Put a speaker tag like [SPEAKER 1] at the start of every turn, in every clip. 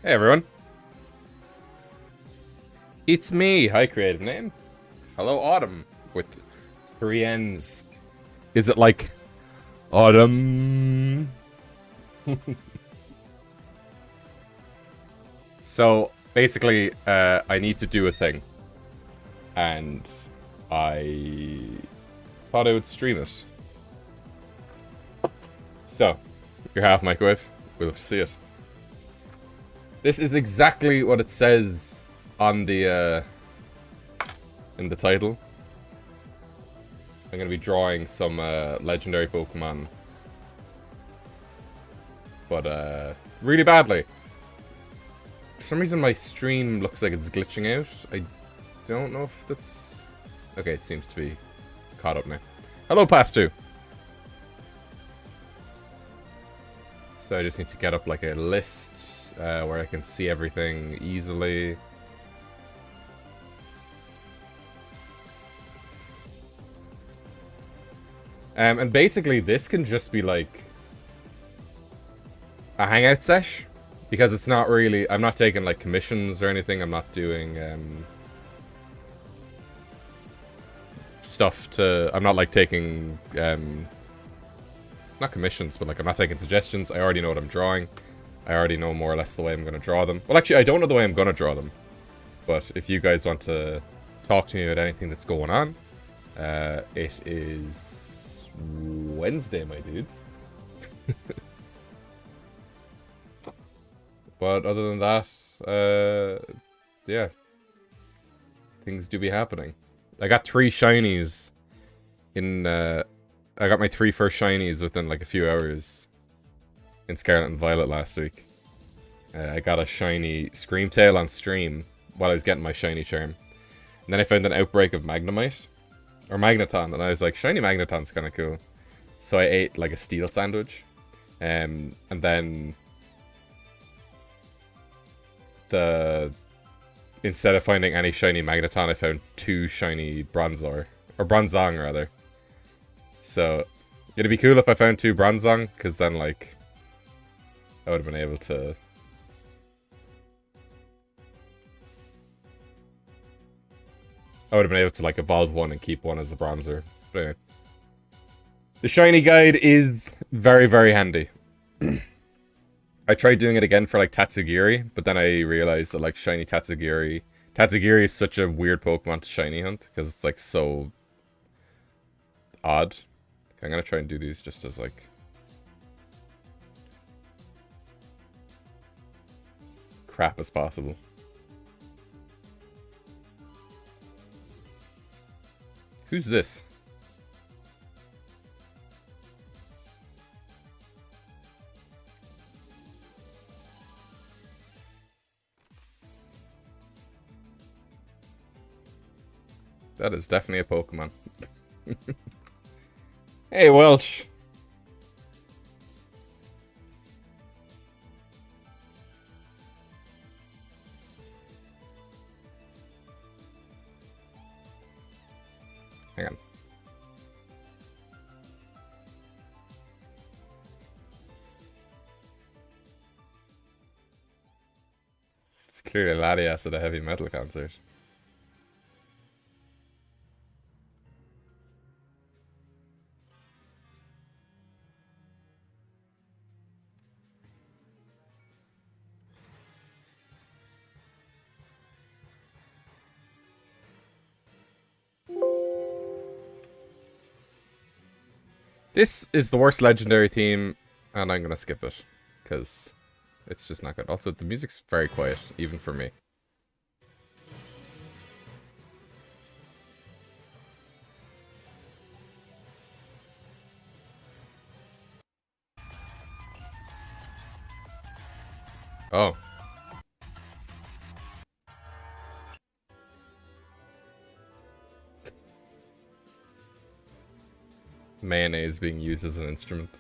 [SPEAKER 1] Hey everyone, it's me. Hi, creative name. Hello, Autumn with three N's. Is it like Autumn? So basically, I need to do a thing, and I thought I would stream it. So, your half microwave. We'll see it. This is exactly what it says on the in the title. I'm gonna be drawing some legendary Pokemon, but really badly. For some reason, my stream looks like it's glitching out. I don't know if that's okay. It seems to be caught up now. Hello, Pastu. So I just need to get up like a list where I can see everything easily. And basically this can just be like a hangout sesh, because it's not really, I'm not taking like commissions or anything. I'm not doing stuff to, I'm not like taking not commissions, but like I'm not taking suggestions. I already know what I'm drawing. I already know more or less the way I'm going to draw them. Well, actually, I don't know the way I'm going to draw them. But if you guys want to talk to me about anything that's going on, it is Wednesday, my dudes. But other than that, yeah. Things do be happening. I got 3 shinies in, I got my 3 first shinies within like a few hours in Scarlet and Violet last week. I got a shiny Screamtail on stream while I was getting my shiny charm. And then I found an outbreak of Magnemite, or Magneton, and I was like, shiny Magneton's kind of cool. So I ate like a steel sandwich. And then instead of finding any shiny Magneton, I found 2 shiny Bronzor, or Bronzong rather. So it'd be cool if I found 2 Bronzong, because then like I would have been able to like evolve one and keep one as a Bronzer. But anyway. The shiny guide is very, very handy. I tried doing it again for like Tatsugiri, but then I realized that like shiny Tatsugiri is such a weird Pokemon to shiny hunt, because it's like so odd. I'm gonna try and do these just as like crap as possible. Who's this? That is definitely a Pokemon. Hey, Welsh. Hang on. It's clearly Latias at a heavy metal concert. This is the worst legendary theme, and I'm gonna skip it, because it's just not good. Also, the music's very quiet, even for me. Oh. Mayonnaise being used as an instrument.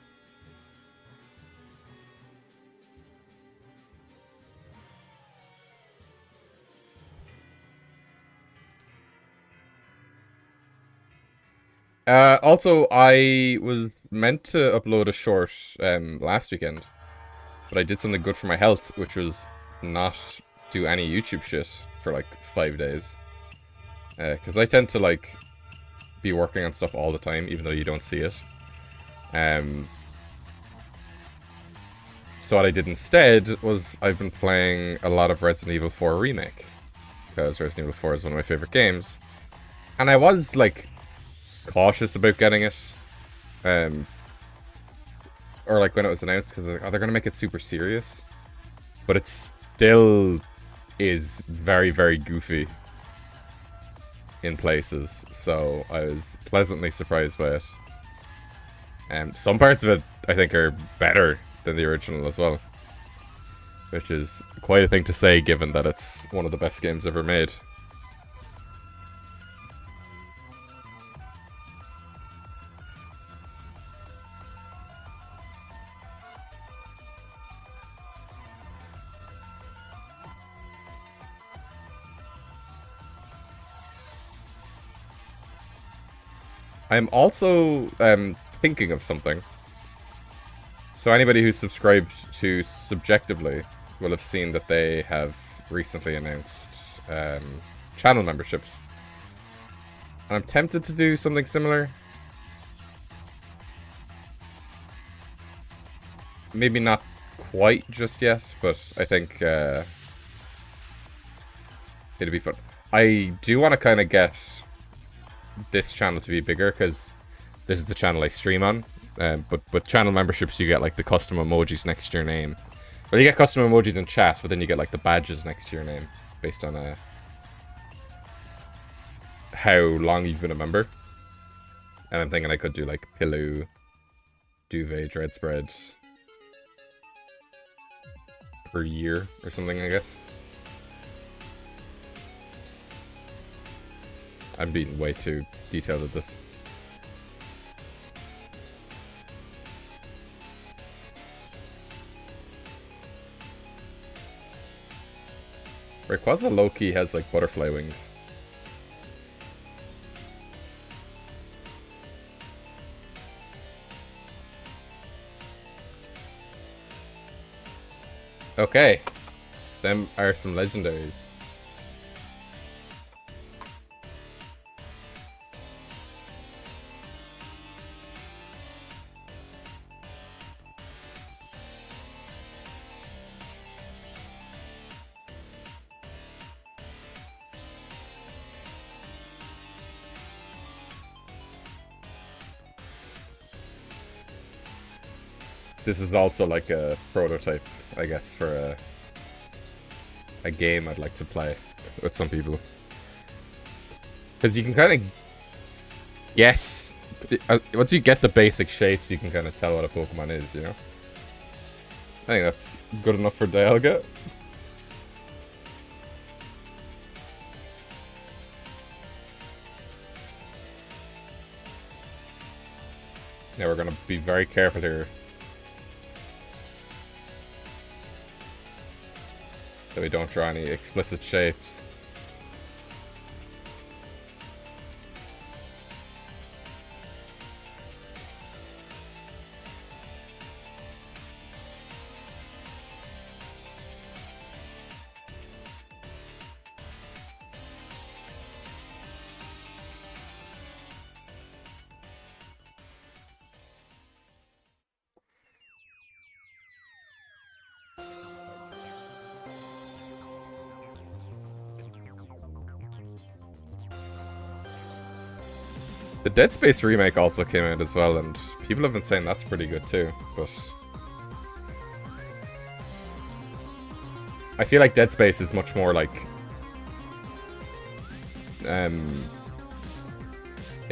[SPEAKER 1] Also, I was meant to upload a short last weekend, but I did something good for my health, which was not do any YouTube shit for like 5 days. Because I tend to like be working on stuff all the time, even though you don't see it. So what I did instead was I've been playing a lot of Resident Evil 4 Remake. Because Resident Evil 4 is one of my favorite games. And I was like cautious about getting it. Or like when it was announced, because like, oh, they're going to make it super serious. But it still is very, very goofy in places. So I was pleasantly surprised by it. Some parts of it I think are better than the original as well. Which is quite a thing to say given that it's one of the best games ever made. I'm also thinking of something. So anybody who's subscribed to Subjectively will have seen that they have recently announced channel memberships. I'm tempted to do something similar. Maybe not quite just yet, but I think it'd be fun. I do want to kind of get this channel to be bigger, because this is the channel I stream on. But with channel memberships, you get like the custom emojis next to your name. Well, you get custom emojis in chat, but then you get like the badges next to your name based on how long you've been a member. And I'm thinking I could do like Pillow, Duvet, Dreadspread per year or something, I guess. I'm being way too detailed at this. Rayquaza low-key has like butterfly wings. Okay. Them are some legendaries. This is also like a prototype, I guess, for a game I'd like to play with some people. Because you can kind of guess... once you get the basic shapes, you can kind of tell what a Pokemon is, you know? I think that's good enough for Dialga. Now we're going to be very careful here. That we don't draw any explicit shapes. The Dead Space remake also came out as well, and people have been saying that's pretty good too, but... I feel like Dead Space is much more like... it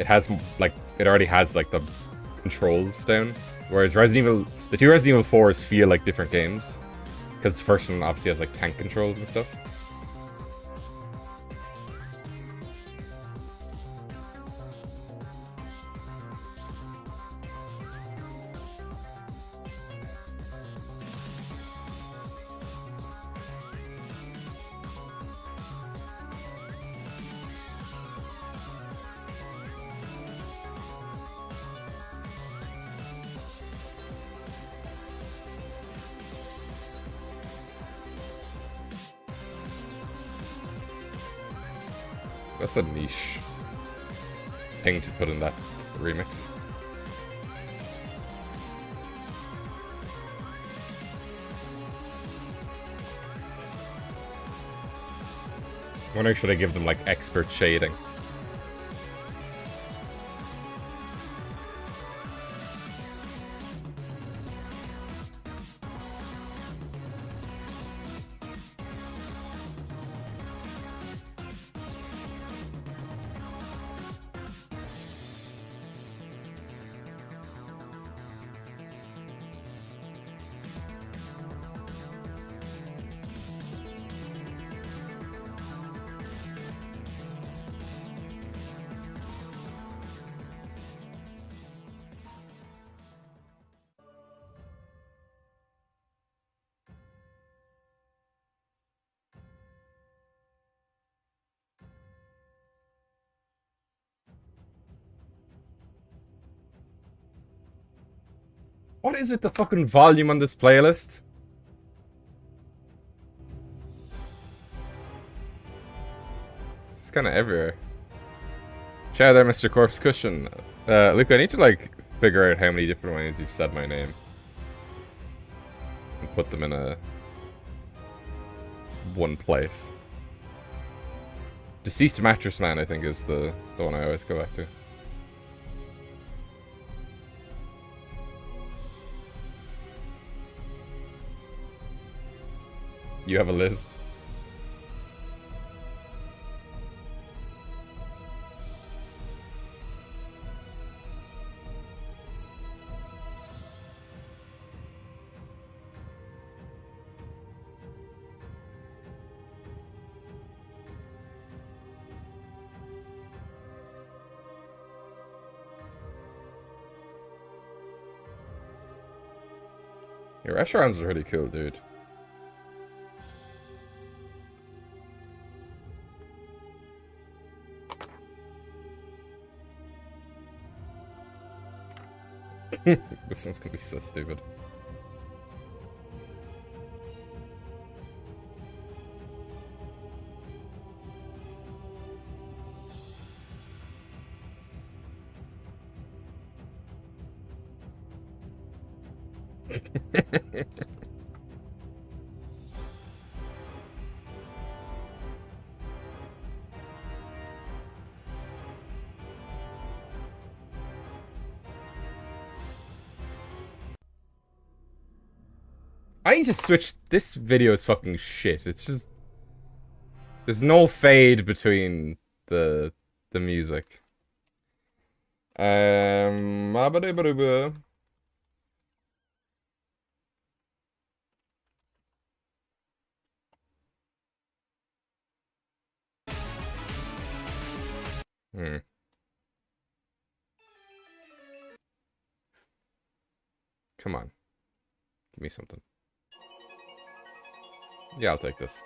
[SPEAKER 1] has, like, it already has, like, the controls down, whereas Resident Evil... The two Resident Evil 4s feel like different games, because the first one obviously has, like, tank controls and stuff. That's a niche thing to put in that remix. I wonder, should I give them like expert shading? What is it, the fucking volume on this playlist? It's kind of everywhere. Shout out there, Mr. Corpse Cushion. Luke, I need to, like, figure out how many different ways you've said my name. And put them in a... one place. Deceased Mattress Man, I think, is the one I always go back to. You have a list. Your restaurants are really cool, dude. This one's gonna be so stupid. I need to switch. This video is fucking shit. It's just... there's no fade between the music. Come on. Give me something. Yeah, I'll take this.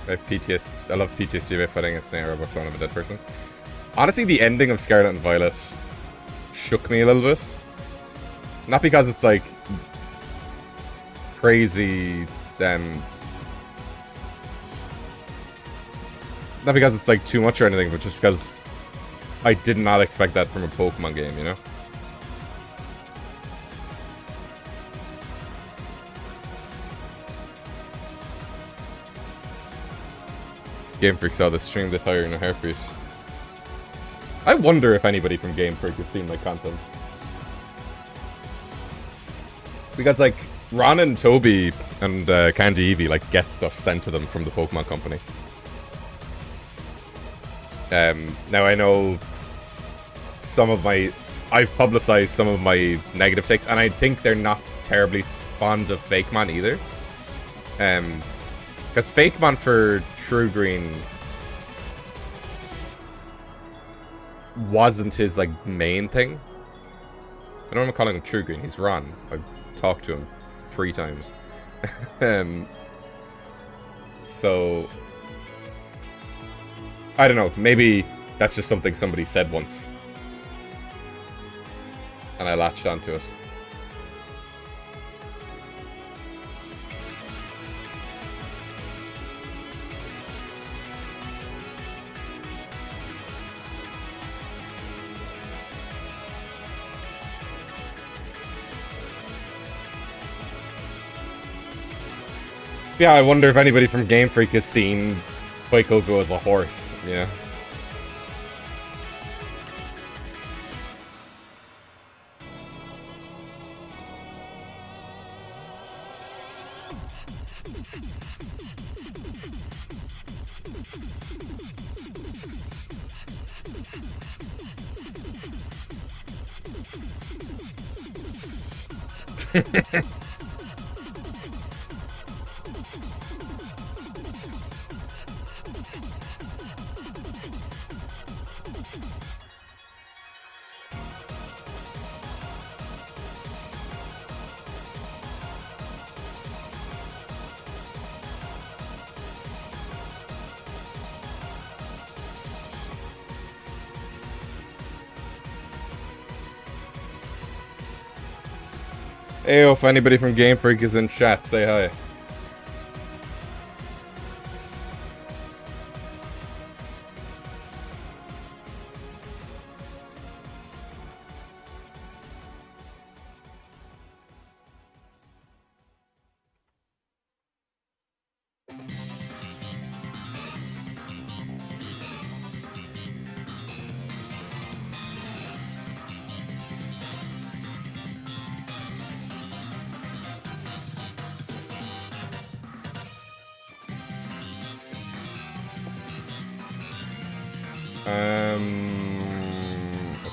[SPEAKER 1] I have PTSD. I love PTSD by fighting a snare or a clone of a dead person. Honestly, the ending of Scarlet and Violet shook me a little bit. Not because it's like crazy, not because it's like too much or anything, but just because I did not expect that from a Pokemon game, you know? Game Freak saw the stream that hiring a Harpies. I wonder if anybody from Game Freak has seen my content. Because, like, Ron and Toby and Candy Eevee, like, get stuff sent to them from the Pokemon Company. Now, I know some of my... I've publicized some of my negative takes, and I think they're not terribly fond of Fakeman either. Because Fakeman for True Green wasn't his, like, main thing. I don't want to call him True Green, he's Ron. I've talked to him 3 times. So... I don't know, maybe that's just something somebody said once. And I latched onto it. Yeah, I wonder if anybody from Game Freak has seen Fuecoco as a horse, yeah. Hey, if anybody from Game Freak is in chat, say hi.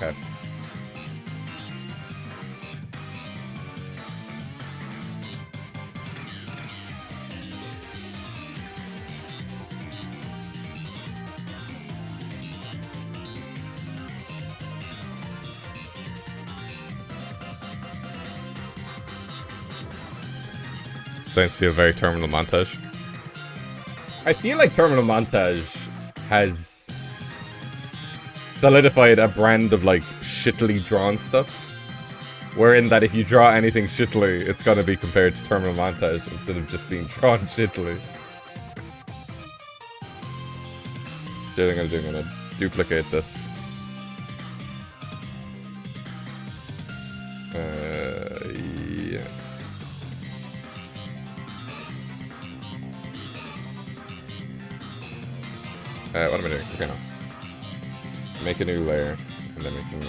[SPEAKER 1] Okay. Starting to feel very Terminal Montage. I feel like Terminal Montage has solidified a brand of, like, shittily drawn stuff. Wherein that if you draw anything shittily, it's gonna be compared to Terminal Montage instead of just being drawn shittily. So what I'm gonna duplicate this. Yeah. What am I doing? Okay, now. Make a new layer, and then we can...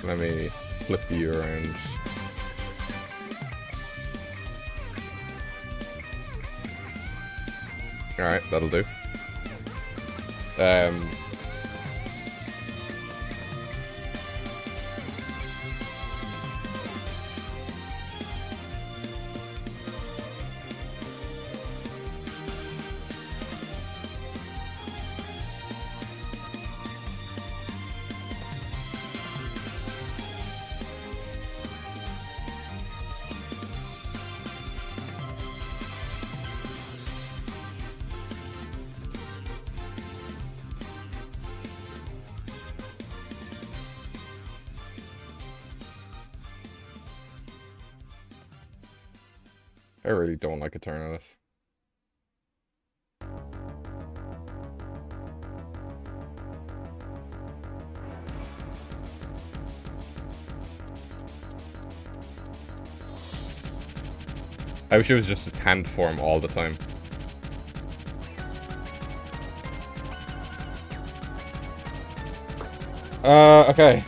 [SPEAKER 1] Let me flip you around. Alright, that'll do. I really don't like Eternatus. I wish it was just hand form all the time. Okay.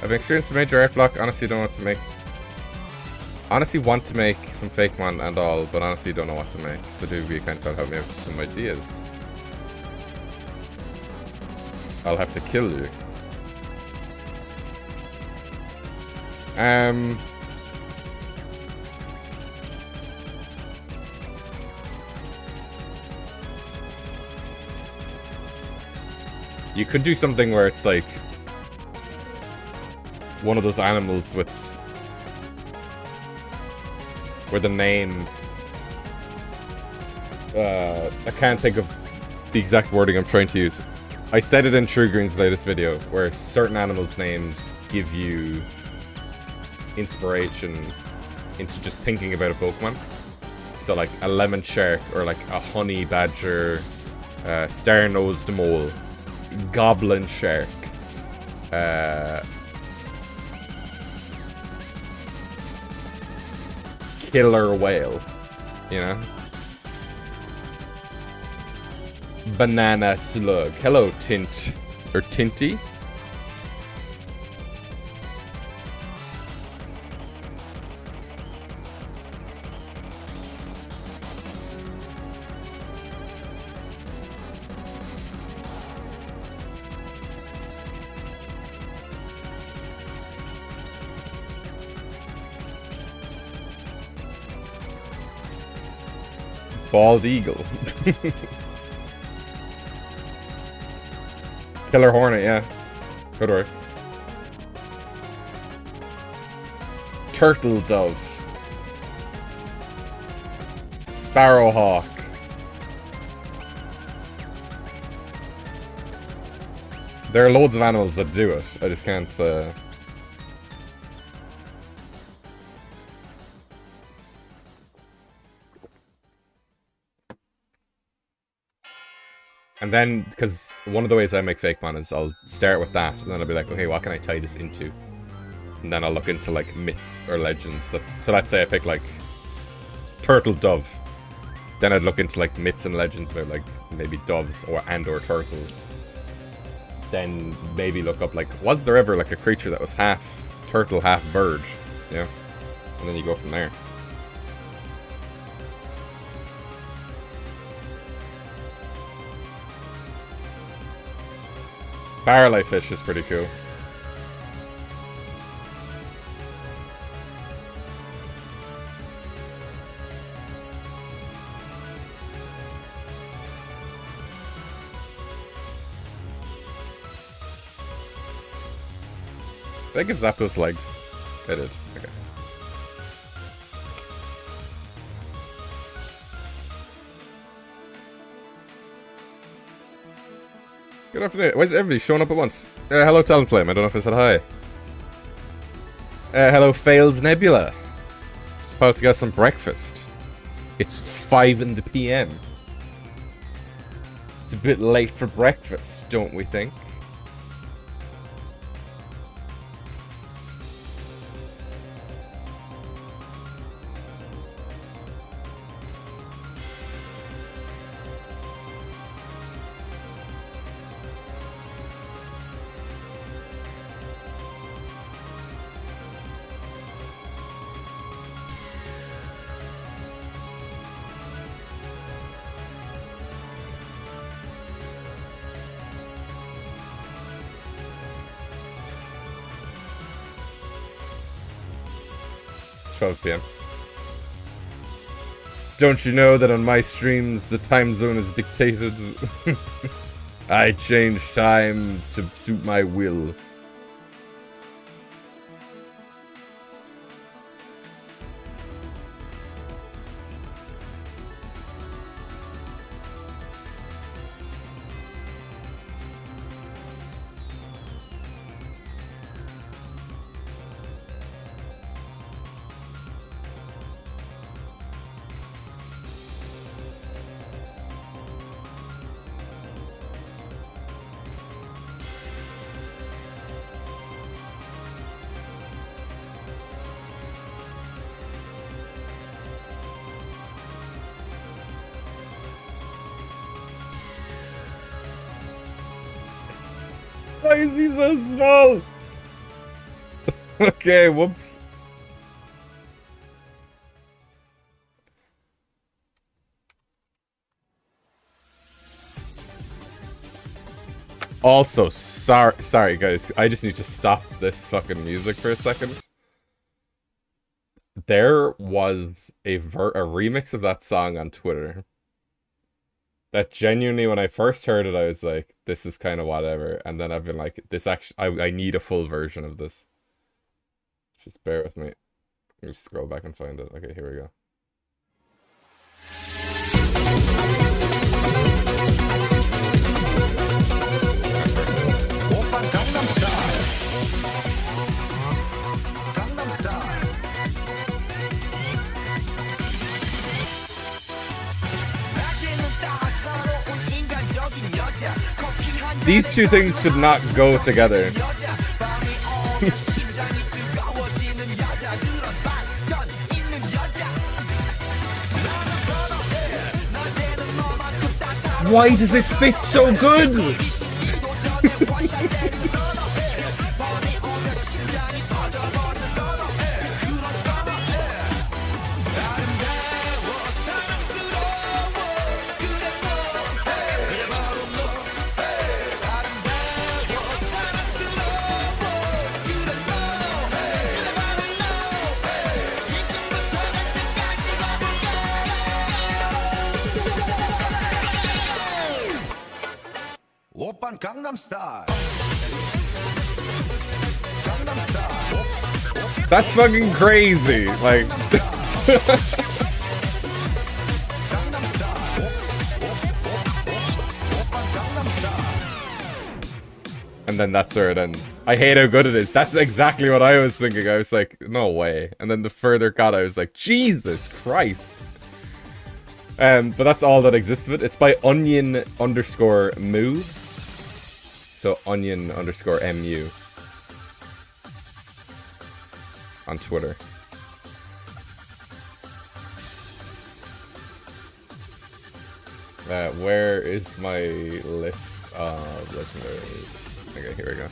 [SPEAKER 1] I've experienced a major art block. Honestly, don't know what to make. Honestly, want to make some fake one and all, but honestly, don't know what to make. So, do be kind of help me with some ideas. I'll have to kill you. You could do something where it's like one of those animals with where the name I can't think of the exact wording I'm trying to use. I said it in True Green's latest video where certain animals' names give you inspiration into just thinking about a Pokemon. So like a lemon shark or like a honey badger, star-nosed mole, goblin shark, killer whale, you know? Banana slug. Hello, Tint. Or Tinty? Bald eagle. Killer hornet, yeah. Good work. Turtle dove. Sparrowhawk. There are loads of animals that do it. I just can't, And then, because one of the ways I make fake mon is I'll start with that, and then I'll be like, okay, what can I tie this into? And then I'll look into, like, myths or legends. So let's say I pick, like, turtle dove. Then I'd look into, like, myths and legends about, like, maybe doves or turtles. Then maybe look up, like, was there ever, like, a creature that was half turtle, half bird? Yeah. And then you go from there. Barreleye fish is pretty cool. Did I give Zapdos legs? I did. Okay. Good afternoon. Why is everybody showing up at once? Hello, Talonflame. I don't know if I said hi. Hello, Fails Nebula. Just about to get some breakfast. It's 5 in the PM. It's a bit late for breakfast, don't we think? It's 12 PM. Don't you know that on my streams the time zone is dictated? I change time to suit my will. Why is he so small? Okay, whoops. Also, sorry guys, I just need to stop this fucking music for a second. There was a remix of that song on Twitter that genuinely, when I first heard it, I was like, this is kind of whatever. And then I've been like, this actually, I need a full version of this. Just bear with me. Let me scroll back and find it. Okay, here we go. These two things should not go together. Why does it fit so good?
[SPEAKER 2] Gangnam Style.
[SPEAKER 1] That's fucking crazy. Like and then that's where it ends. I hate how good it is. That's exactly what I was thinking. I was like, no way. And then the further it got, I was like, Jesus Christ. But that's all that exists of it. It's by onion_mu. So onion_mu on Twitter. Where is my list of legendaries? Okay, here we go.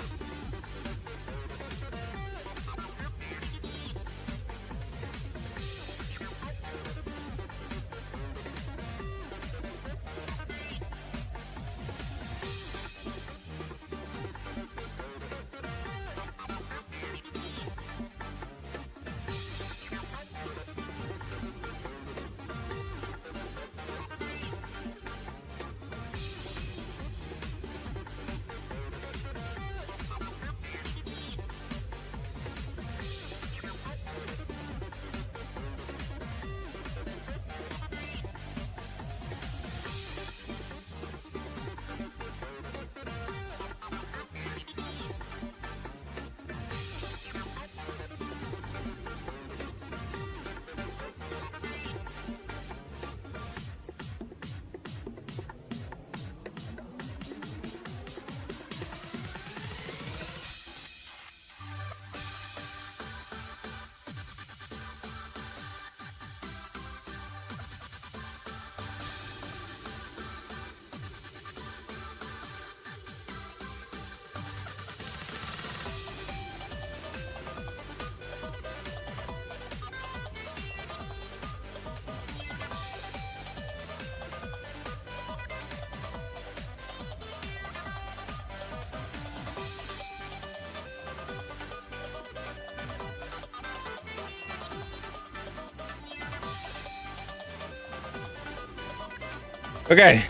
[SPEAKER 1] Okay.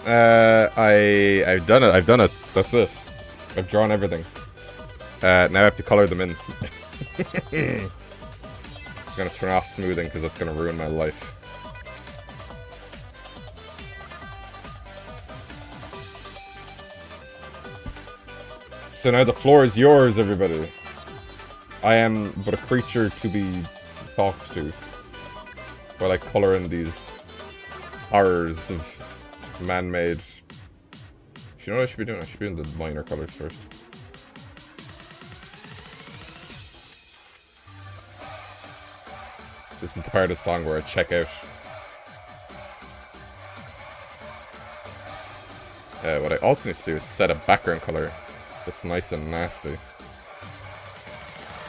[SPEAKER 1] I've done it. I've done it. That's it. I've drawn everything. Now I have to color them in. Just gonna turn off smoothing because that's gonna ruin my life. So now the floor is yours, everybody. I am but a creature to be talked to while I color in these horrors of man-made. You know what I should be doing? I should be doing the minor colors first. This is the part of the song where I check out. What I also need to do is set a background color that's nice and nasty.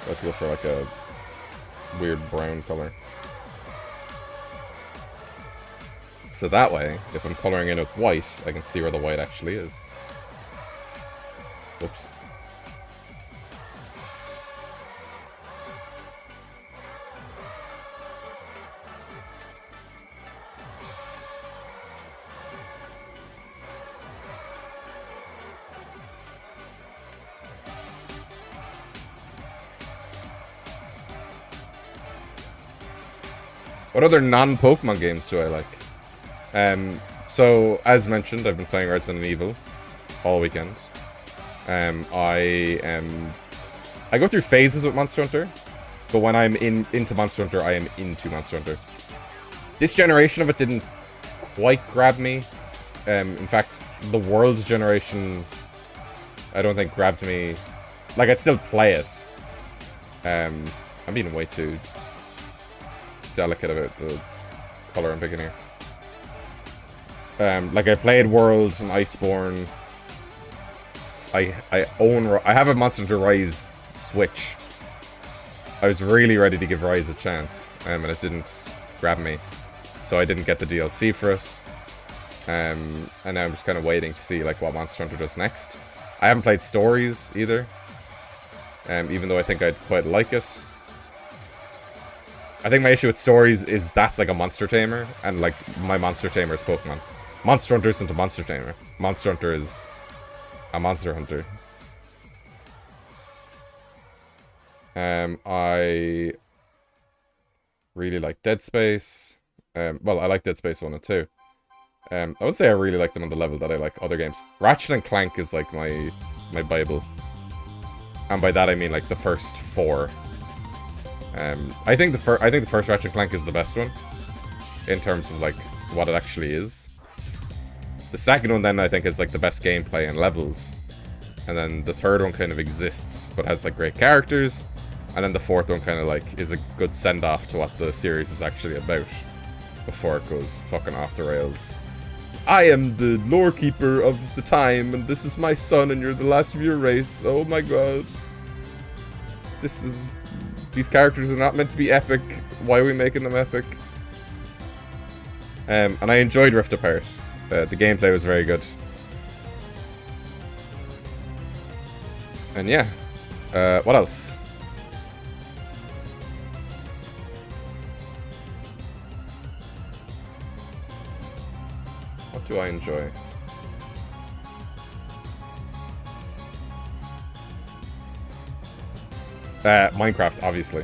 [SPEAKER 1] Let's go for like a weird brown color. So that way, if I'm coloring in with white, I can see where the white actually is. Whoops. What other non-Pokemon games do I like? So, as mentioned, I've been playing Resident Evil all weekend. I go through phases with Monster Hunter, but when I'm into Monster Hunter, I am into Monster Hunter. This generation of it didn't quite grab me. In fact, the World generation, I don't think grabbed me. Like, I'd still play it. I'm being way too delicate about the color I'm picking here. Like I played World and Iceborne. I have a Monster Hunter Rise Switch. I was really ready to give Rise a chance, and it didn't grab me, so I didn't get the DLC for it. And now I'm just kind of waiting to see like what Monster Hunter does next. I haven't played Stories either, even though I think I'd quite like it. I think my issue with Stories is that's like a monster tamer, and like my monster tamer is Pokemon. Monster Hunter isn't a monster tamer. Monster Hunter is a monster hunter. I really like Dead Space. Well, I like Dead Space 1 and 2. I would say I really like them on the level that I like other games. Ratchet and Clank is like my bible. And by that I mean like the first 4. I think the first Ratchet and Clank is the best one in terms of like what it actually is. The second one then I think is like the best gameplay and levels, and then the third one kind of exists but has like great characters, and then the fourth one kind of like is a good send-off to what the series is actually about before it goes fucking off the rails. I am the lore keeper of the time, and this is my son, and you're the last of your race. Oh my god. These characters are not meant to be epic. Why are we making them epic? And I enjoyed Rift Apart. The gameplay was very good. And yeah. What else? What do I enjoy? Minecraft, obviously.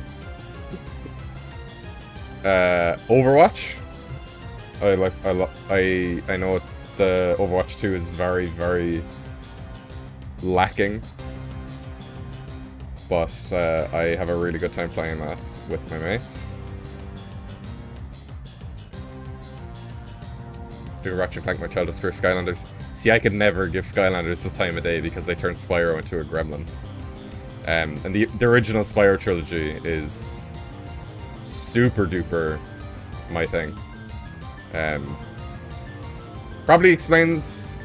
[SPEAKER 1] Overwatch. I know the Overwatch 2 is very, very lacking, but I have a really good time playing that with my mates. Do Ratchet & Clank my childhood's first Skylanders. See, I could never give Skylanders the time of day because they turned Spyro into a gremlin. And the original Spyro trilogy is super duper my thing. Probably explains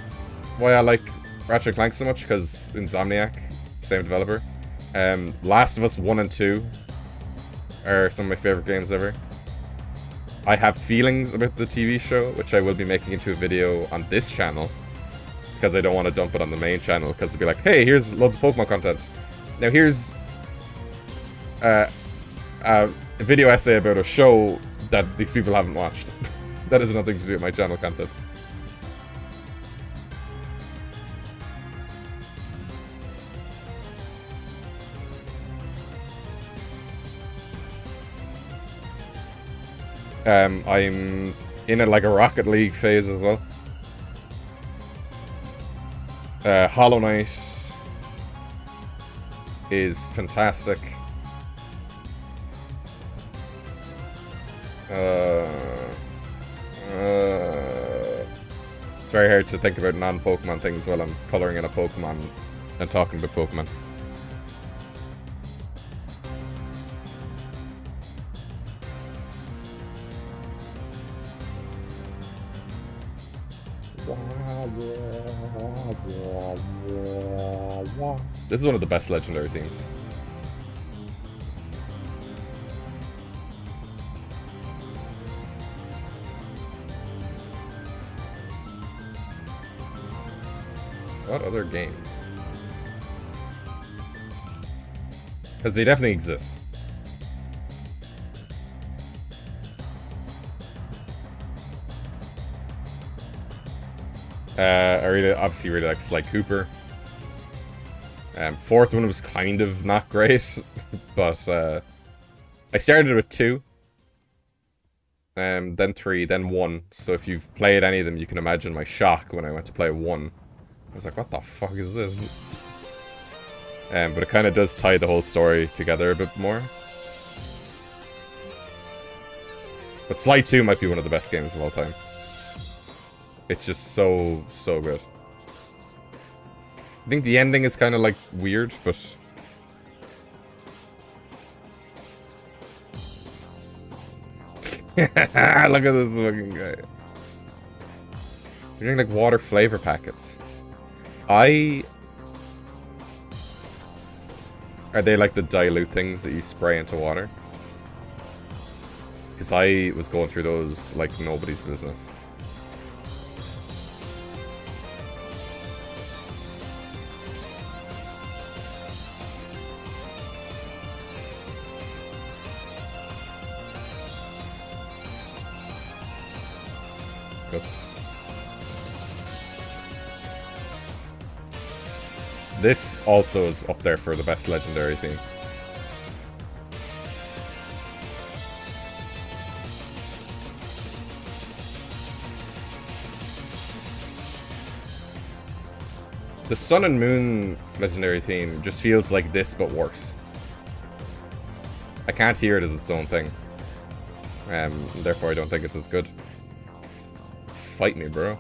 [SPEAKER 1] why I like Ratchet & Clank so much, because Insomniac, same developer. Last of Us 1 and 2 are some of my favorite games ever. I have feelings about the TV show, which I will be making into a video on this channel, because I don't want to dump it on the main channel, because it'll be like, hey, here's loads of Pokemon content. Now here's a video essay about a show that these people haven't watched. That has nothing to do with my channel content. I'm in like a Rocket League phase as well. Hollow Knight is fantastic. It's very hard to think about non-Pokemon things while I'm coloring in a Pokemon and talking about Pokemon. This is one of the best legendary themes. What other games? Because they definitely exist. I obviously really like Sly Cooper. Fourth one was kind of not great, but I started with 2, then 3, then 1. So if you've played any of them, you can imagine my shock when I went to play 1. I was like, what the fuck is this? But it kind of does tie the whole story together a bit more. But Sly 2 might be one of the best games of all time. It's just so good. I think the ending is kind of like weird, but look at this fucking guy. You're doing like water flavor packets. Are they like the dilute things that you spray into water? Because I was going through those like nobody's business. Oops. This also is up there for the best legendary theme. The Sun and Moon legendary theme just feels like this, but worse. I can't hear it as its own thing. Therefore I don't think it's as good. Fight me, bro.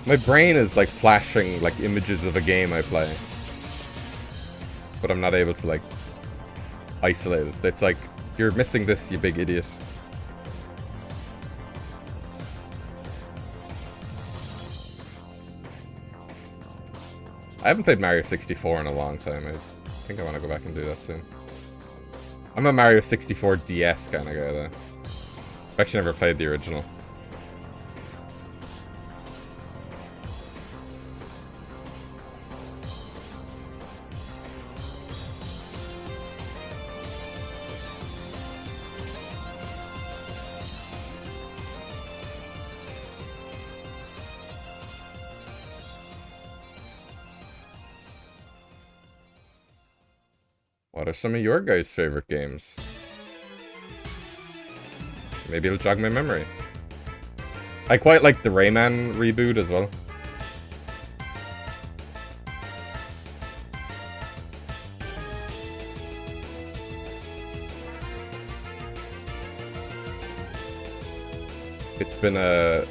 [SPEAKER 1] My brain is like flashing like images of a game I play. But I'm not able to like isolate it. It's like, you're missing this, you big idiot. I haven't played Mario 64 in a long time. I think I want to go back and do that soon. I'm a Mario 64 DS kind of guy though. I've actually never played the original. What are some of your guys' favorite games? Maybe it'll jog my memory. I quite like the Rayman reboot as well. It's been a...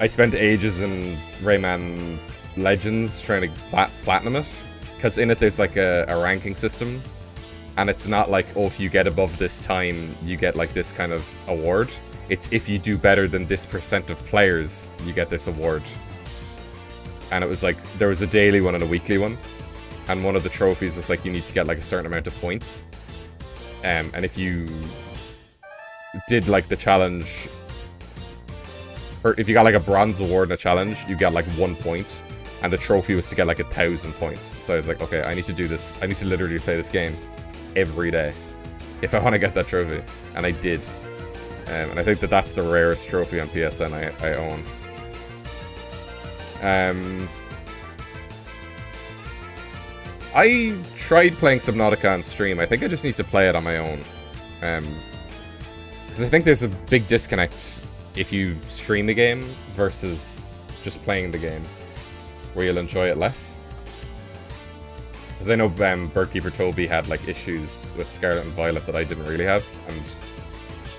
[SPEAKER 1] I spent ages in Rayman Legends trying to platinum it. Because in it there's like a ranking system. And it's not like, oh, if you get above this time, you get like this kind of award. It's if you do better than this % of players, you get this award. And it was like, there was a daily one and a weekly one. And one of the trophies was like, you need to get like a certain amount of points. And if you did like the challenge, or if you got like a bronze award in a challenge, you get like 1 point. And the trophy was to get like 1,000 points. So I was like, okay, I need to do this. I need to literally play this game every day if I want to get that trophy. And I did. And I think that that's the rarest trophy on PSN I own. I tried playing Subnautica on stream. I think I just need to play it on my own. Because I think there's a big disconnect if you stream the game versus just playing the game, where you'll enjoy it less. Because I know Birdkeeper Toby had like issues with Scarlet and Violet that I didn't really have, and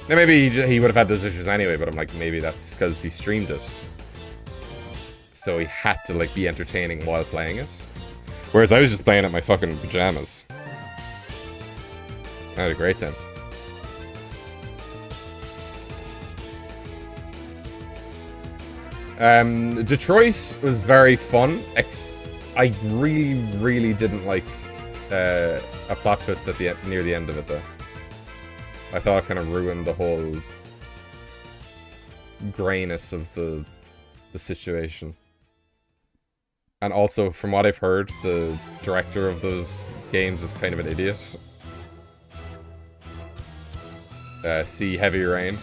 [SPEAKER 1] now maybe he would have had those issues anyway, but I'm like, maybe that's because he streamed it, so he had to like be entertaining while playing it. Whereas I was just playing it in my fucking pajamas. I had a great time. Detroit was very fun. I really didn't like a plot twist at the near the end of it though. I thought it kind of ruined the whole grayness of the situation. And also, from what I've heard, the director of those games is kind of an idiot. See Heavy Rain.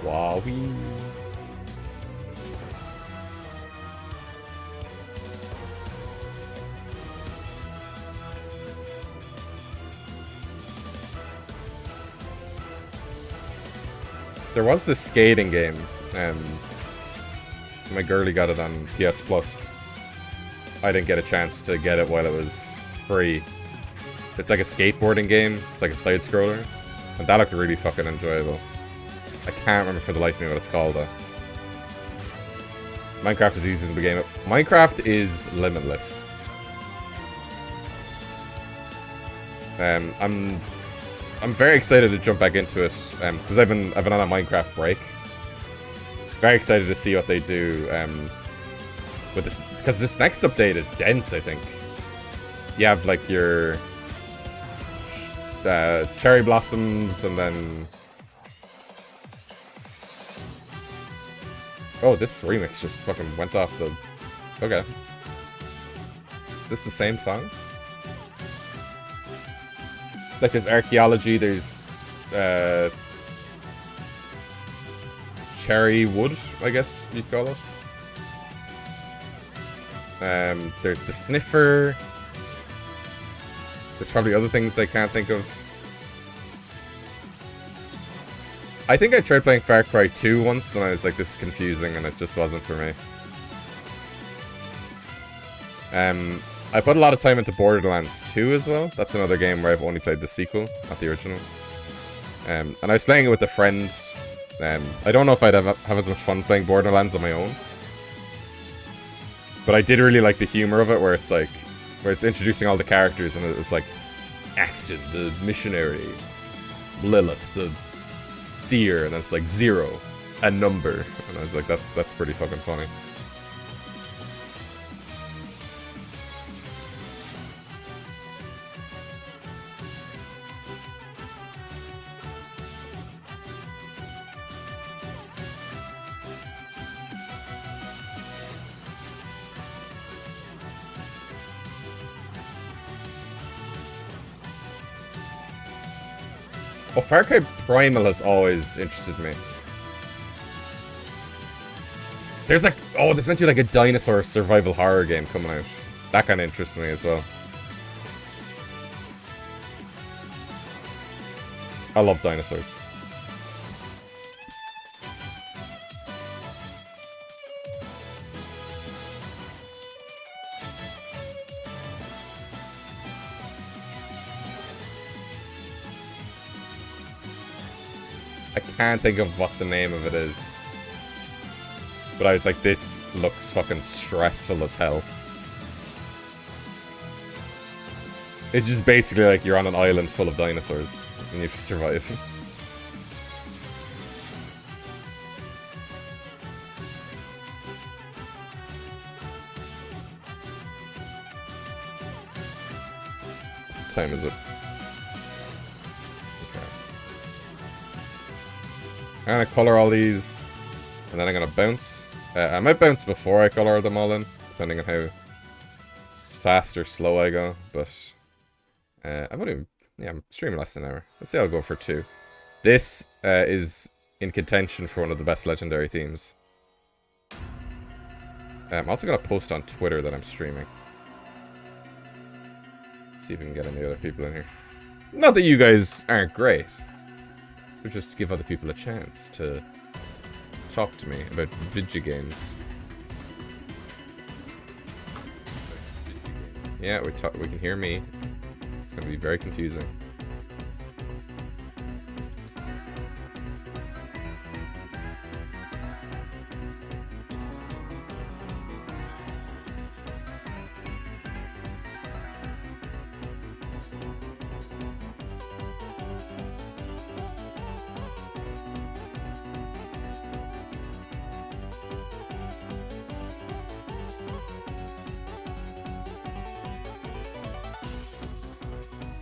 [SPEAKER 1] Wowee. There was this skating game, my girlie got it on PS Plus. I didn't get a chance to get it while it was free. It's like a skateboarding game, it's like a side-scroller, and that looked really fucking enjoyable. I can't remember for the life of me what it's called though. Minecraft is easy to game. Minecraft is limitless. I'm very excited to jump back into it because I've been on a Minecraft break. Very excited to see what they do with this, because this next update is dense. I think you have like your cherry blossoms, and then oh, this remix just fucking went off the. Okay, is this the same song? Like there's archaeology, there's cherry wood, I guess you'd call it. There's the sniffer. There's probably other things I can't think of. I think I tried playing Far Cry 2 once and I was like, this is confusing, and it just wasn't for me. I put a lot of time into Borderlands 2 as well. That's another game where I've only played the sequel, not the original. And I was playing it with a friend. I don't know if I'd have as much fun playing Borderlands on my own. But I did really like the humor of it, where it's like, where it's introducing all the characters, and it's like, Axton, the missionary, Lilith, the seer, and it's like 0, a number. And I was like, that's pretty fucking funny. Well, Far Cry Primal has always interested me. There's like, oh, there's meant to be like a dinosaur survival horror game coming out. That kind of interests me as well. I love dinosaurs. I can't think of what the name of it is. But I was like, this looks fucking stressful as hell. It's just basically like you're on an island full of dinosaurs and you have to survive. What time is it? Okay. I'm gonna color all these, and then I'm gonna bounce. I might bounce before I color them all in, depending on how fast or slow I go, but I've only, yeah, I'm streaming less than an hour. Let's say I'll go for 2. This is in contention for one of the best legendary themes. I'm also gonna post on Twitter that I'm streaming. See if we can get any other people in here. Not that you guys aren't great, but just to give other people a chance to talk to me about video games. Yeah, we can hear me. It's gonna be very confusing.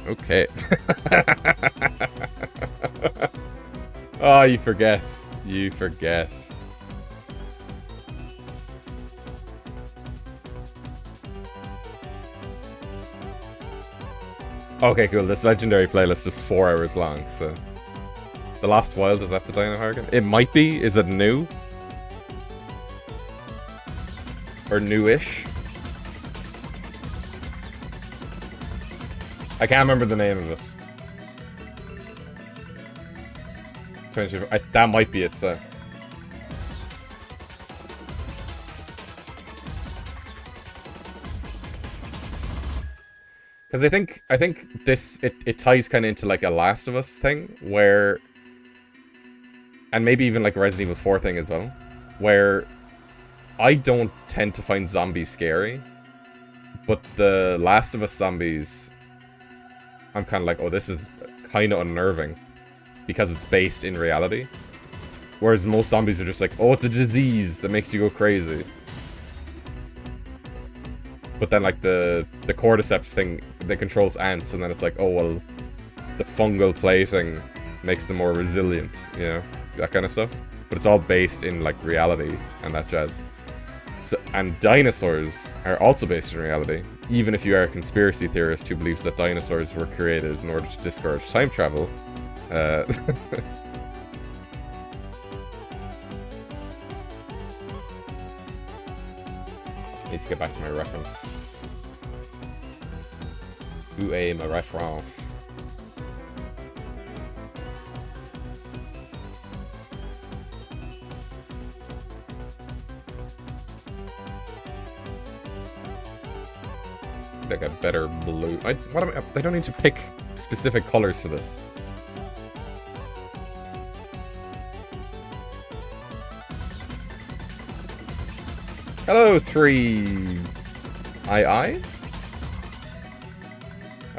[SPEAKER 1] Okay. Oh, you forget. You forget. Okay, cool. This legendary playlist is 4 hours long, so... The Lost Wild, is that the Dino Hargan? It might be. Is it new? Or newish? I can't remember the name of it. 20, that might be it, so. Because I think this it ties kind of into like a Last of Us thing where, and maybe even like a Resident Evil 4 thing as well, where I don't tend to find zombies scary, but the Last of Us zombies, I'm kind of like, oh, this is kind of unnerving because it's based in reality. Whereas most zombies are just like, oh, it's a disease that makes you go crazy. But then like the cordyceps thing that controls ants, and then it's like, oh, well, the fungal plating makes them more resilient, you know, that kind of stuff. But it's all based in like reality and that jazz. So, and dinosaurs are also based in reality, even if you are a conspiracy theorist who believes that dinosaurs were created in order to discourage time travel. Need to get back to my reference. Où est ma référence? Like a better blue. I don't need to pick specific colors for this. Hello, 3 I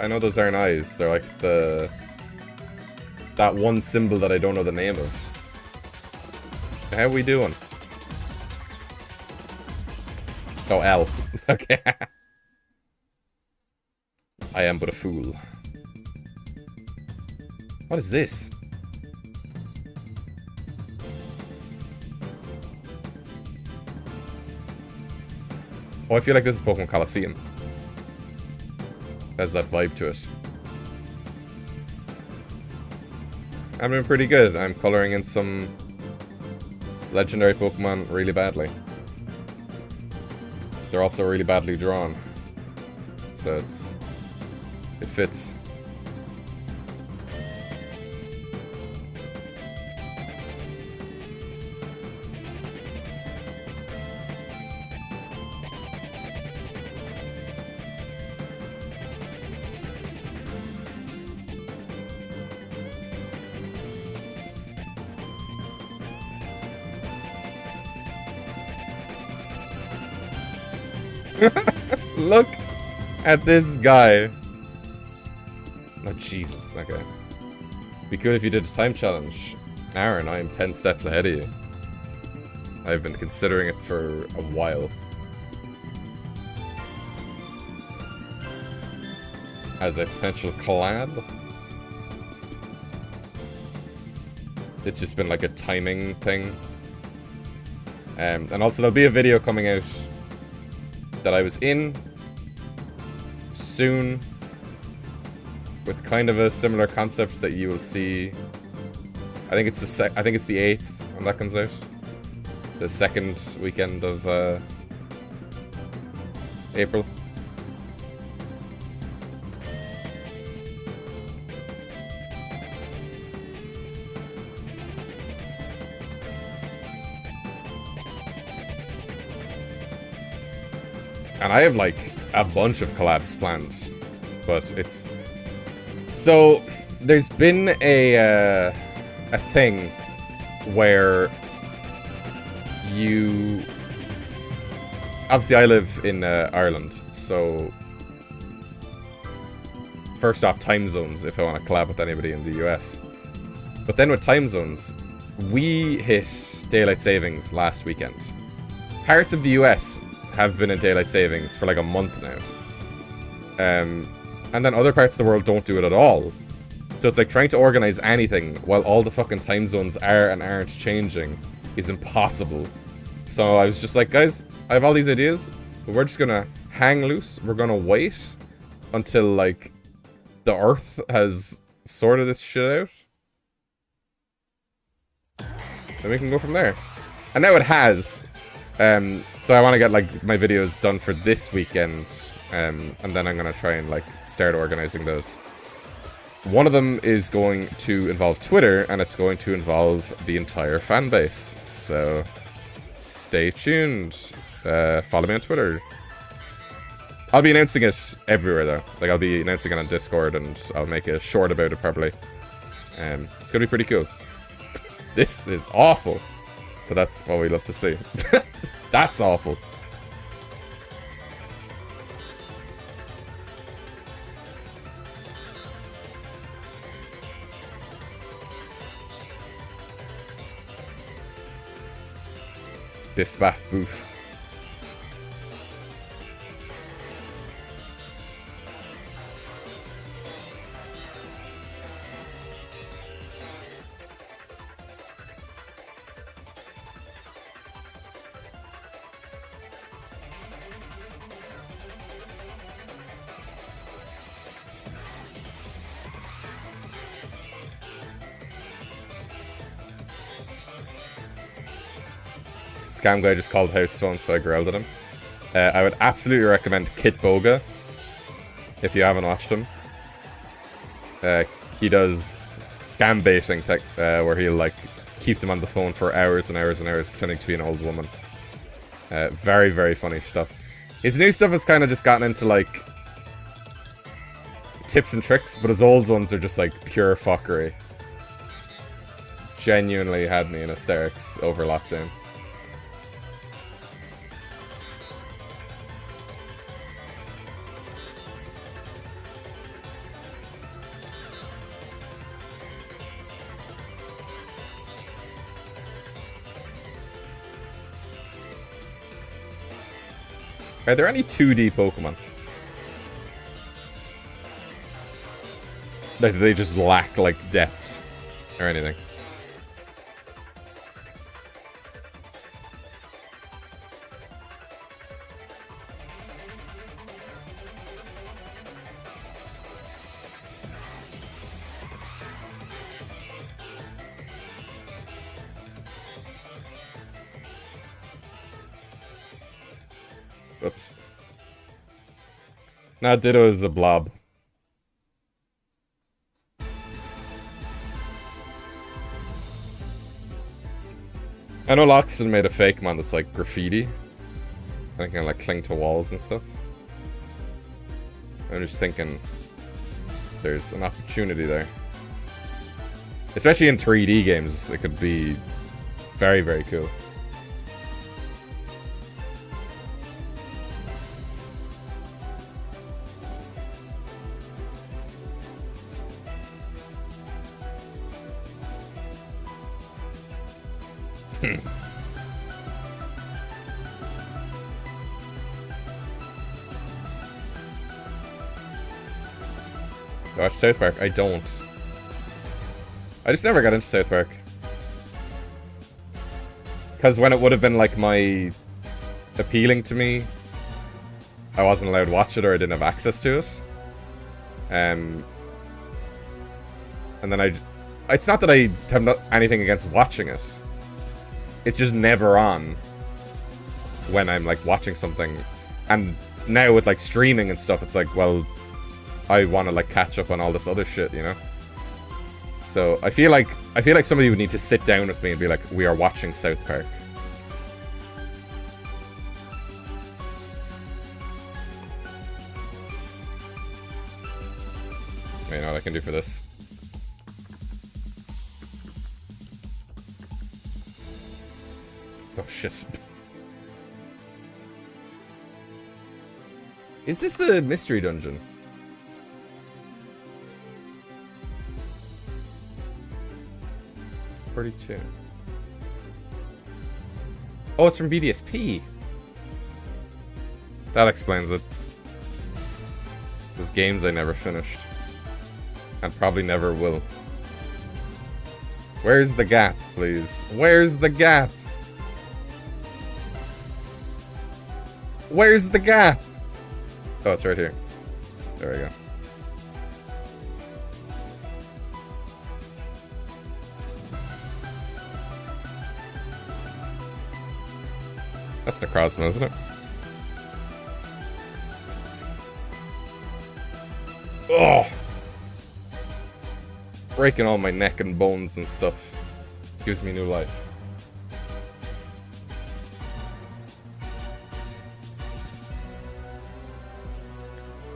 [SPEAKER 1] know those aren't eyes. They're like that one symbol that I don't know the name of. How are we doing? Oh, L. Okay. I am but a fool. What is this? Oh, I feel like this is Pokemon Colosseum. Has that vibe to it. I'm doing pretty good. I'm coloring in some legendary Pokemon really badly. They're also really badly drawn. So it fits. Look at this guy. Oh, Jesus. Okay. Be cool if you did a time challenge. Aaron, I am 10 steps ahead of you. I've been considering it for a while. As a potential collab. It's just been like a timing thing. And also there'll be a video coming out that I was in soon with kind of a similar concept that you will see. I think it's the 8th when that comes out. The second weekend of April. And I have, like, a bunch of collabs planned. But it's... So, there's been a thing where you... Obviously, I live in Ireland, so... First off, time zones, if I want to collab with anybody in the US. But then with time zones, we hit daylight savings last weekend. Parts of the US have been in daylight savings for like a month now. And then other parts of the world don't do it at all. So it's like trying to organize anything while all the fucking time zones are and aren't changing is impossible. So I was just like, guys, I have all these ideas, but we're just gonna hang loose. We're gonna wait until like the Earth has sorted this shit out. Then we can go from there. And now it has. So I want to get like my videos done for this weekend, and then I'm gonna try and like start organizing those. One of them is going to involve Twitter, and it's going to involve the entire fan base. So stay tuned. Follow me on Twitter. I'll be announcing it everywhere though. Like I'll be announcing it on Discord, and I'll make a short about it probably. It's gonna be pretty cool. This is awful. But that's what we love to see. That's awful. Biff Baff Boof. Scam guy just called house phone, so I growled at him. I would absolutely recommend Kitboga if you haven't watched him. He does scam baiting tech, where he'll like keep them on the phone for hours and hours and hours pretending to be an old woman. Very, very funny stuff. His new stuff has kind of just gotten into like tips and tricks, but his old ones are just like pure fuckery. Genuinely had me in hysterics over lockdown. Are there any 2D Pokemon? Like, do they just lack, like, depth or anything? Oops. Nah, Ditto is a blob. I know Loxton made a fake one that's like graffiti. I can like cling to walls and stuff. I'm just thinking there's an opportunity there. Especially in 3D games, it could be very, very cool. Watch South Park. I don't. I just never got into South Park. Because when it would have been like my appealing to me, I wasn't allowed to watch it or I didn't have access to it. And then it's not that I have anything against watching it. It's just never on when I'm like watching something. And now with like streaming and stuff, it's like, well, I want to like catch up on all this other shit, you know? So I feel like somebody would need to sit down with me and be like, we are watching South Park. You know what I can do for this? Oh shit. Is this a mystery dungeon? $42. Oh, it's from BDSP. That explains it. Those games I never finished. And probably never will. Where's the gap, please? Where's the gap? Where's the gap? Oh, it's right here. There we go. That's Necrozma, isn't it? Oh! Breaking all my neck and bones and stuff. Gives me new life.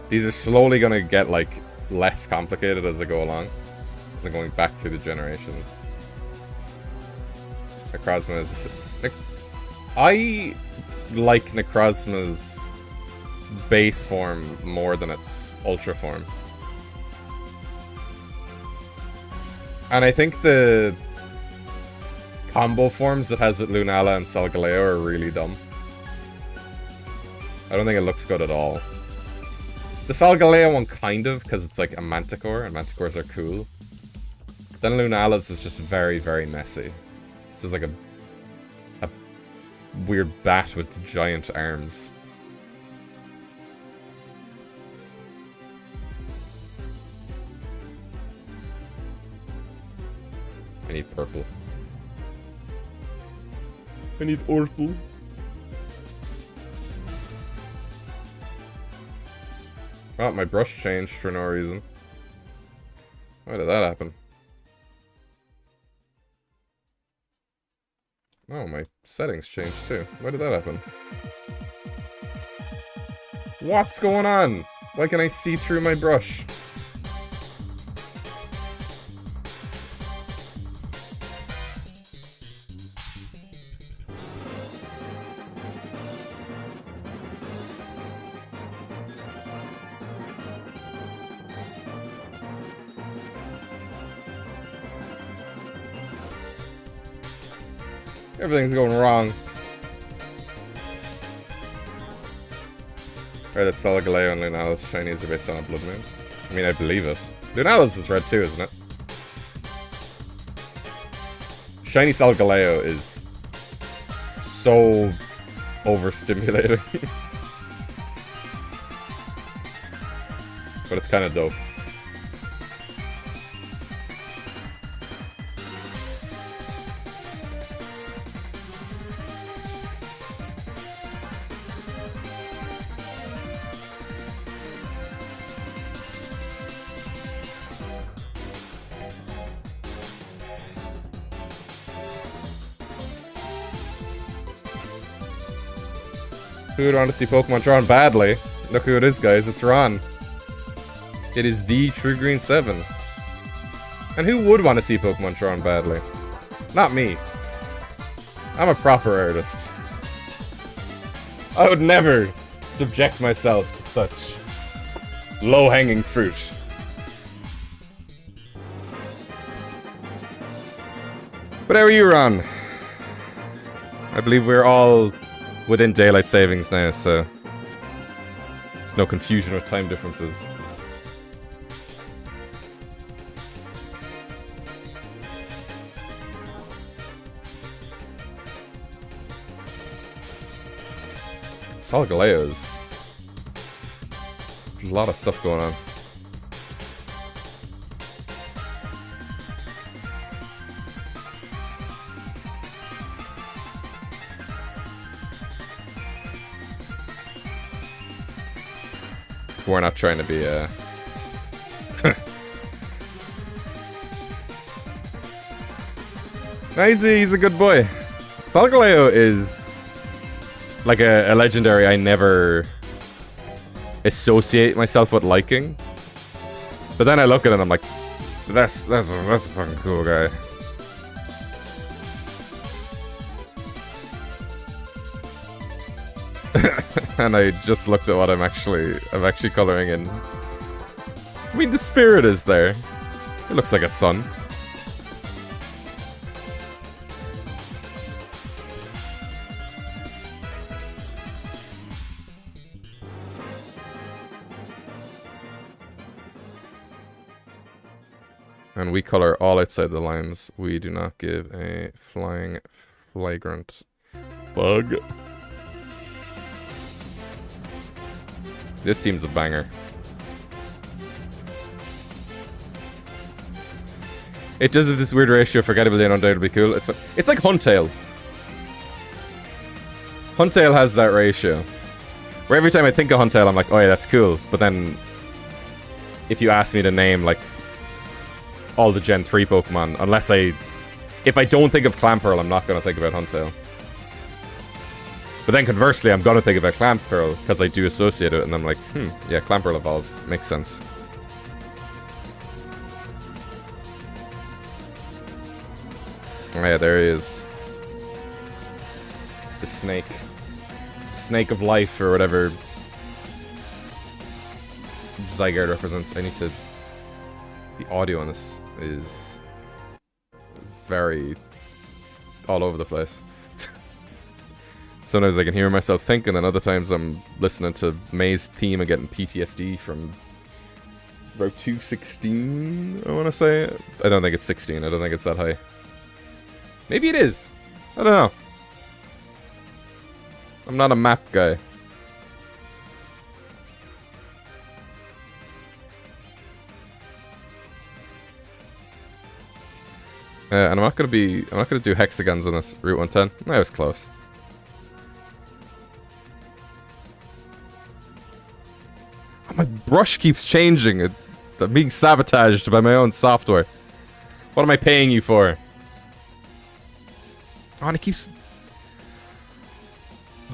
[SPEAKER 1] These are slowly gonna get, like, less complicated as I go along. As I'm going back through the generations. Necrozma is... I like Necrozma's base form more than its ultra form. And I think the combo forms that has with Lunala and Solgaleo are really dumb. I don't think it looks good at all. The Solgaleo one kind of, because it's like a Manticore, and Manticores are cool. Then Lunala's is just very, very messy. This is like a weird bat with giant arms. I need purple. I need purple. Oh, my brush changed for no reason. Why did that happen? Oh, my settings changed too. Why did that happen? What's going on? Why can I see through my brush? Everything's going wrong. Right, that's Solgaleo and Lunala's shinies are based on a blood moon. I mean, I believe it. Lunala's is red too, isn't it? Shiny Solgaleo is so overstimulating. But it's kind of dope. Who would want to see Pokemon drawn badly? Look who it is, guys. It's Ron. It is the True Green 7. And who would want to see Pokemon drawn badly? Not me. I'm a proper artist. I would never subject myself to such low-hanging fruit. But how are you, Ron? I believe we're all within daylight savings now, so there's no confusion with time differences. Solgaleo's a lot of stuff going on. We're not trying to be he's a good boy. Solgaleo is like a legendary I never associate myself with liking. But then I look at it and I'm like, that's a fucking cool guy. And I just looked at what I'm actually coloring in. I mean, the spirit is there. It looks like a sun. And we color all outside the lines. We do not give a flying flagrant bug. This team's a banger. It does have this weird ratio, forgettable and undoubtedly cool. It's like Huntail. Huntail has that ratio. Where every time I think of Huntail, I'm like, oh yeah, that's cool. But then, if you ask me to name, like, all the Gen 3 Pokemon, if I don't think of Clamperl, I'm not going to think about Huntail. But then conversely, I'm going to think about Clamperl, because I do associate it, and I'm like, yeah, Clamperl evolves. Makes sense. Oh yeah, there he is. The snake. Snake of life, or whatever Zygarde represents. I need to... The audio on this is very all over the place. Sometimes I can hear myself think, and then other times I'm listening to May's theme and getting PTSD from Route 216, I want to say. I don't think it's 16. I don't think it's that high. Maybe it is. I don't know. I'm not a map guy. And I'm not gonna do hexagons on this Route 110. That was close. Oh, my brush keeps changing. I'm being sabotaged by my own software. What am I paying you for? Oh, and it keeps...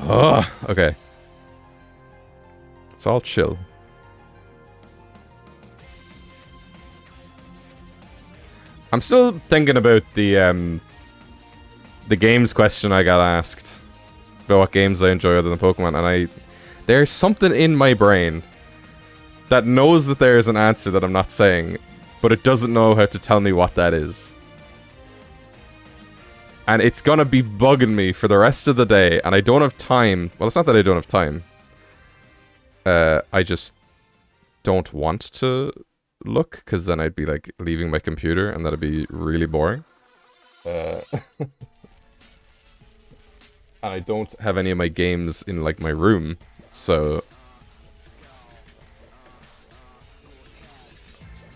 [SPEAKER 1] Oh, okay. It's all chill. I'm still thinking about the games question I got asked. About what games I enjoy other than Pokemon, and there's something in my brain that knows that there is an answer that I'm not saying, but it doesn't know how to tell me what that is. And it's gonna be bugging me for the rest of the day, and I don't have time. Well, it's not that I don't have time. I just don't want to look, because then I'd be, like, leaving my computer, and that'd be really boring. And I don't have any of my games in, like, my room, so...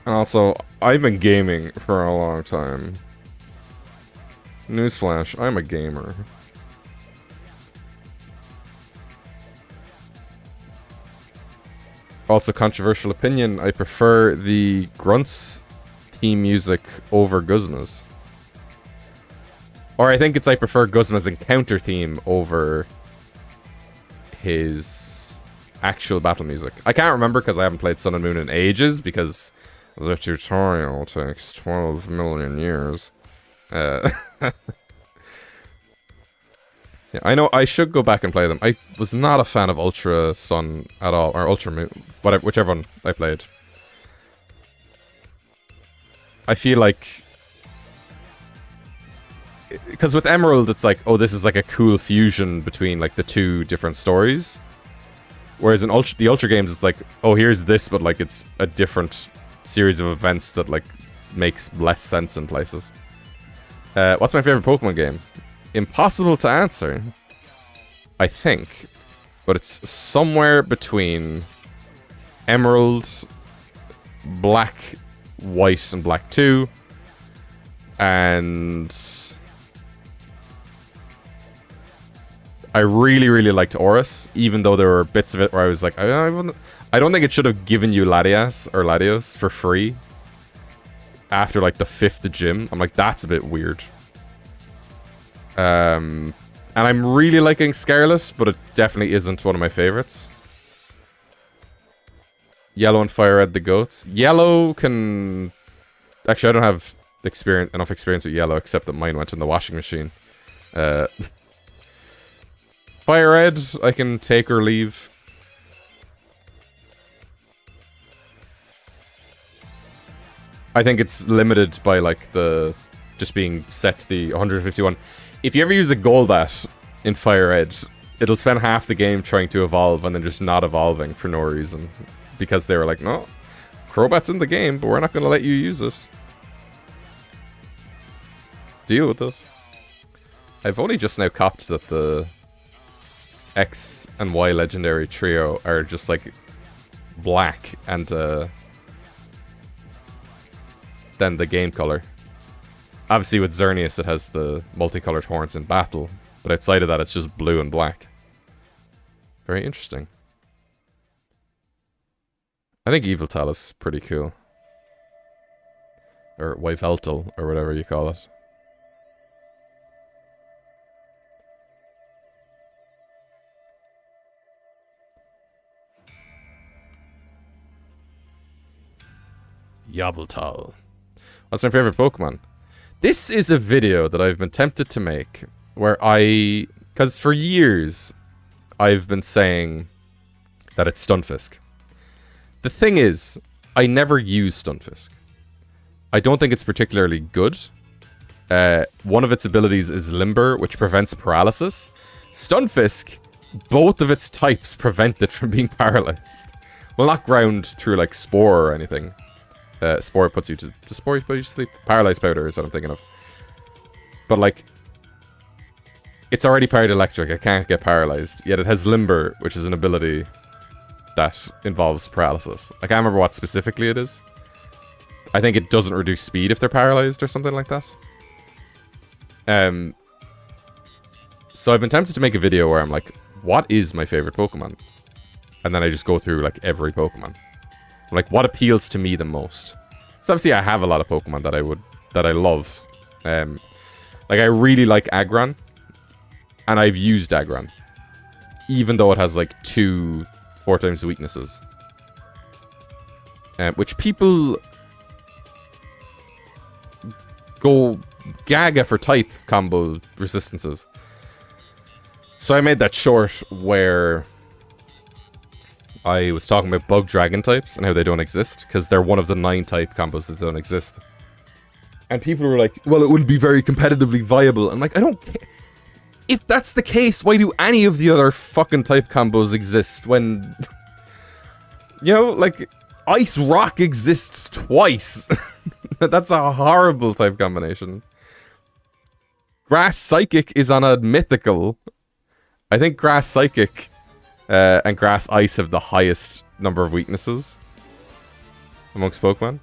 [SPEAKER 1] And also, I've been gaming for a long time. Newsflash, I'm a gamer. Also, controversial opinion, I prefer the Grunts theme music over Guzma's. Or I think it's I prefer Guzma's encounter theme over his actual battle music. I can't remember because I haven't played Sun and Moon in ages, because the tutorial takes 12 million years. Yeah, I know I should go back and play them. I was not a fan of Ultra Sun at all, or Ultra Moon, whatever, whichever one I played. I feel like because with Emerald, it's like, oh, this is like a cool fusion between like the two different stories. Whereas in the Ultra games, it's like, oh, here's this, but like it's a different series of events that like makes less sense in places. What's my favorite Pokemon game? Impossible to answer, I think, but it's somewhere between Emerald, Black, White, and Black 2, and I really, really liked Oris, even though there were bits of it where I was like, I don't think it should have given you Latios for free after like the 5th gym. I'm like, that's a bit weird. And I'm really liking Scarlet, but it definitely isn't one of my favorites. Yellow and Fire Red the goats. Yellow can... Actually, I don't have enough experience with Yellow, except that mine went in the washing machine. Fire Red, I can take or leave. I think it's limited by, like, the... just being set to the 151. If you ever use a Golbat in Fire Red, it'll spend half the game trying to evolve and then just not evolving for no reason. Because they were like, no, Crobat's in the game, but we're not going to let you use it. Deal with it. I've only just now copped that the X and Y legendary trio are just like black and then the game color. Obviously with Xerneas it has the multicolored horns in battle, but outside of that it's just blue and black. Very interesting. I think Yveltal is pretty cool. Or Yveltal, or whatever you call it. Yveltal. What's my favorite Pokemon? This is a video that I've been tempted to make, where because for years, I've been saying that it's Stunfisk. The thing is, I never use Stunfisk. I don't think it's particularly good. One of its abilities is Limber, which prevents paralysis. Stunfisk, both of its types prevent it from being paralyzed. Well, not ground through, like, Spore or anything. Spore puts you to... Does Spore put you to sleep? Paralyzed Powder is what I'm thinking of. But, like... It's already powered electric. It can't get paralyzed. Yet it has Limber, which is an ability that involves paralysis. I can't remember what specifically it is. I think it doesn't reduce speed if they're paralyzed or something like that. So I've been tempted to make a video where I'm like, what is my favorite Pokemon? And then I just go through, like, every Pokemon. Like, what appeals to me the most? So obviously I have a lot of Pokemon that I love. Like, I really like Aggron. And I've used Aggron. Even though it has, like, 4 times weaknesses. Which people go gaga for type combo resistances. So I made that short where I was talking about bug dragon types and how they don't exist, because they're one of the 9 type combos that don't exist. And people were like, well, it wouldn't be very competitively viable. I'm like, I don't care. If that's the case, why do any of the other fucking type combos exist when... You know, like, Ice Rock exists twice. That's a horrible type combination. Grass Psychic is on a mythical. I think Grass Psychic... and Grass Ice have the highest number of weaknesses amongst Pokemon.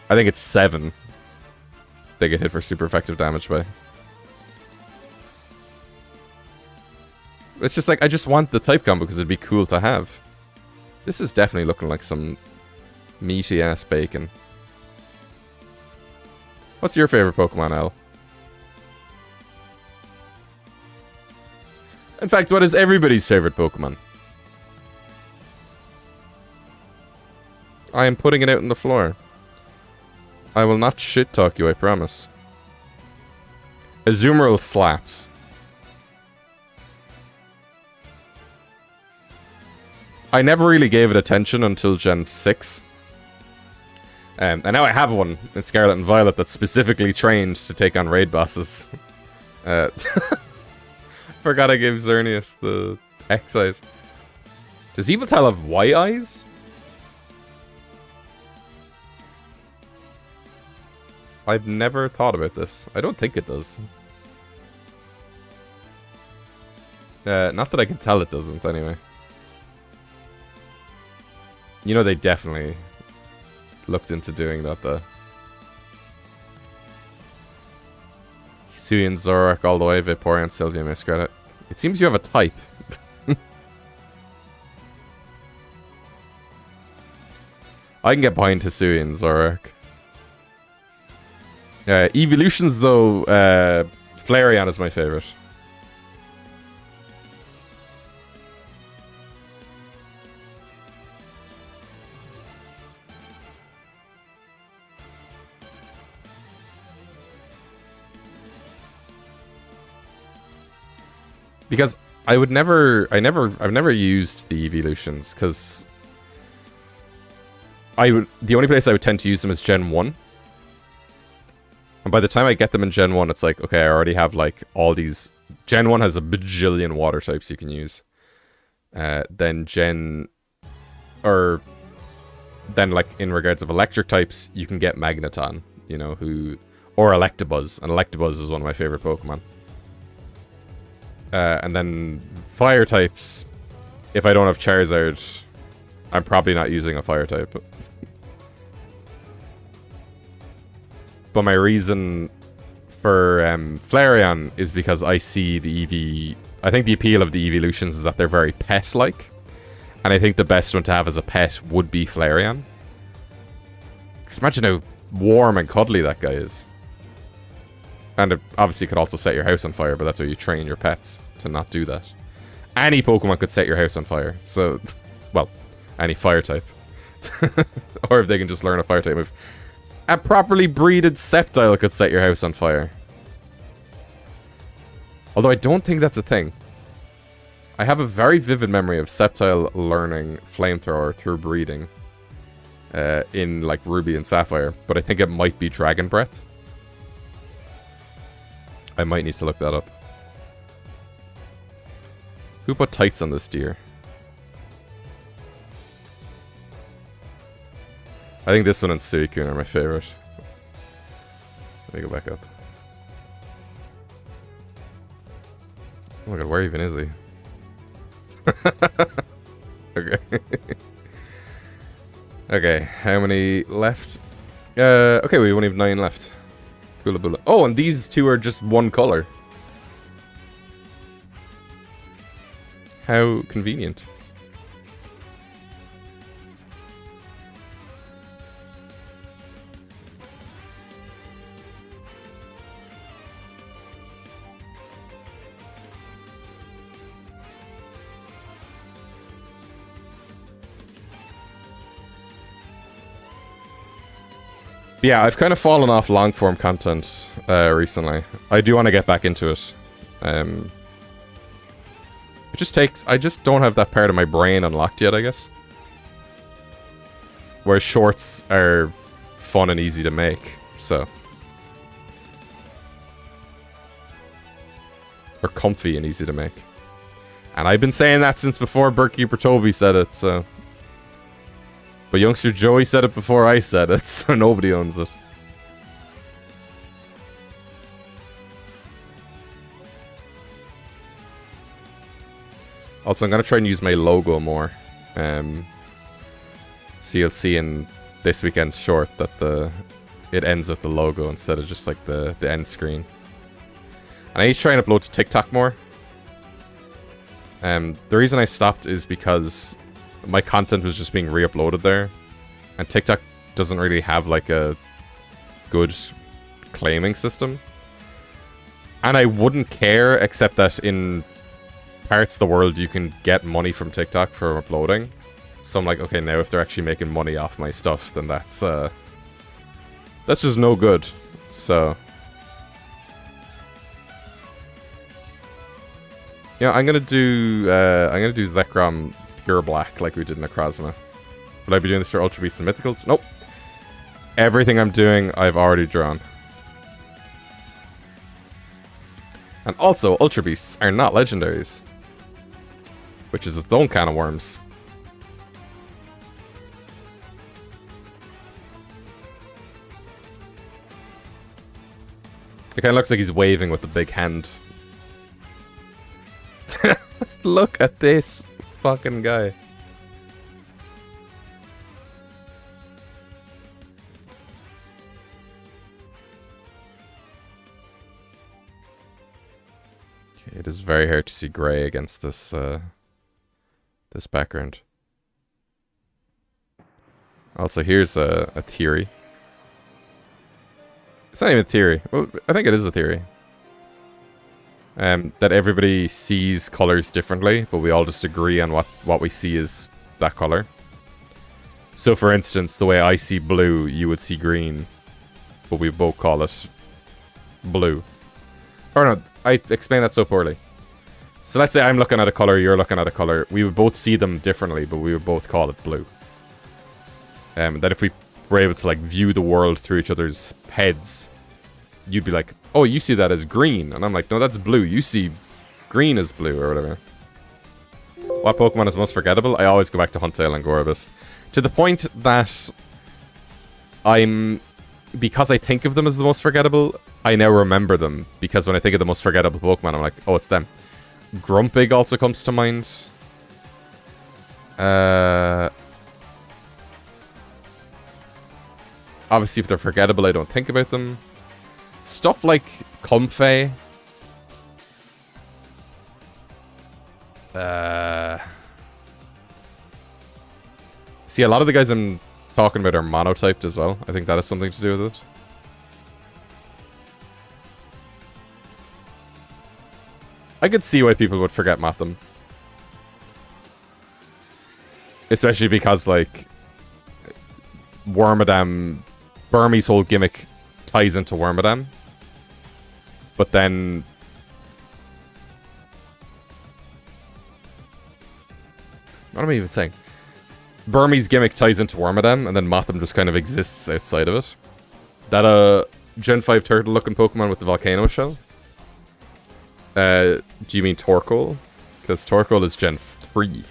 [SPEAKER 1] I think it's 7 they get hit for super effective damage by. It's just like, I just want the type combo because it'd be cool to have. This is definitely looking like some meaty ass bacon. What's your favorite Pokemon, Al? In fact, what is everybody's favorite Pokemon? I am putting it out on the floor. I will not shit talk you, I promise. Azumarill slaps. I never really gave it attention until Gen 6. And now I have one in Scarlet and Violet that's specifically trained to take on raid bosses. Forgot I gave Xerneas the X eyes. Does Yveltal have Y eyes? I've never thought about this. I don't think it does. Not that I can tell it doesn't, anyway. You know they definitely looked into doing that, though. Hisuian, Zorak, all the way, Vaporeon, Sylvia, Miscredit. It seems you have a type. I can get behind Hisuian, Zorak. Evolutions, though, Flareon is my favorite. Because I've never used the evolutions, because the only place I would tend to use them is Gen 1. And by the time I get them in Gen 1, it's like, okay, I already have, like, all these... Gen 1 has a bajillion water types you can use. Then like, in regards of electric types, you can get Magneton, you know, or Electabuzz. And Electabuzz is one of my favorite Pokemon. And then fire types, if I don't have Charizard, I'm probably not using a fire type. But my reason for Flareon is because I see the I think the appeal of the evolutions is that they're very pet-like. And I think the best one to have as a pet would be Flareon. Because imagine how warm and cuddly that guy is. And it obviously could also set your house on fire, but that's how you train your pets to not do that. Any Pokemon could set your house on fire. So, well, any fire type. Or if they can just learn a fire type move. A properly breeded Sceptile could set your house on fire. Although I don't think that's a thing. I have a very vivid memory of Sceptile learning Flamethrower through breeding. In, like, Ruby and Sapphire. But I think it might be Dragon Breath. I might need to look that up. Who put tights on this deer? I think this one and Suicune are my favorite. Let me go back up. Oh my god, where even is he? Okay. Okay, how many left? Okay, we only have 9 left. Coolaboola. Oh, and these two are just one color. How convenient. Yeah, I've kind of fallen off long-form content recently. I do want to get back into it. It just takes... I just don't have that part of my brain unlocked yet, I guess. Whereas shorts are fun and easy to make, so... Or comfy and easy to make. And I've been saying that since before Birdkeeper Toby said it, so... But Youngster Joey said it before I said it, so nobody owns it. Also, I'm going to try and use my logo more. So you'll see in this weekend's short that it ends with the logo instead of just like the end screen. And I need to try and upload to TikTok more. The reason I stopped is because my content was just being re-uploaded there. And TikTok doesn't really have like a good claiming system. And I wouldn't care, except that in parts of the world you can get money from TikTok for uploading. So I'm like, okay, now if they're actually making money off my stuff, then that's just no good. So yeah, I'm gonna do Zekrom Pure Black like we did in Necrozma. Would I be doing this for Ultra Beasts and Mythicals? Nope. Everything I'm doing, I've already drawn. And also, Ultra Beasts are not legendaries. Which is its own can of worms. It kind of looks like he's waving with the big hand. Look at this fucking guy. Okay, it is very hard to see gray against this this background. Also, here's a theory. It's not even a theory. Well, I think it is a theory. That everybody sees colors differently, but we all just agree on what we see is that color. So, for instance, the way I see blue, you would see green, but we both call it blue. Or no, I explained that so poorly. So let's say I'm looking at a color, you're looking at a color. We would both see them differently, but we would both call it blue. That if we were able to like view the world through each other's heads, you'd be like, oh, you see that as green. And I'm like, no, that's blue. You see green as blue or whatever. What Pokemon is most forgettable? I always go back to Huntail and Gorebyss. To the point that because I think of them as the most forgettable, I now remember them. Because when I think of the most forgettable Pokemon, I'm like, oh, it's them. Grumpig also comes to mind. Obviously, if they're forgettable, I don't think about them. Stuff like Comfey. See, a lot of the guys I'm talking about are monotyped as well. I think that has something to do with it. I could see why people would forget Matham. Especially because, like, Wormadam, Burmese whole gimmick ties into Wormadam. But then... what am I even saying? Burmese gimmick ties into Wormadam, and then Matham just kind of exists outside of it. That, Gen 5 turtle-looking Pokemon with the volcano shell? Do you mean Torkoal? Because Torkoal is Gen 3.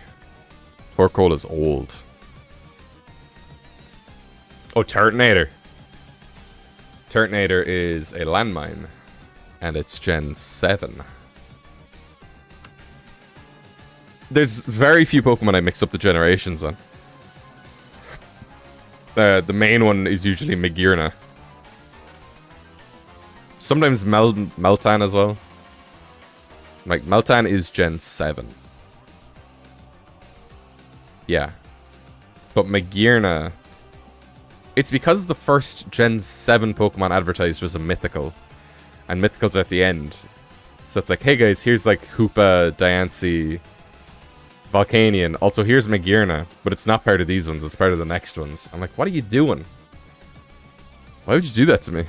[SPEAKER 1] Torkoal is old. Oh, Turtonator. Turtonator is a landmine. And it's Gen 7. There's very few Pokemon I mix up the generations on. The main one is usually Magearna. Sometimes Meltan as well. Like, Meltan is Gen 7. Yeah. But Magearna... it's because the first Gen 7 Pokemon advertised was a Mythical. And Mythical's at the end. So it's like, hey guys, here's like Hoopa, Diancie, Volcanion. Also, here's Magearna. But it's not part of these ones, it's part of the next ones. I'm like, what are you doing? Why would you do that to me?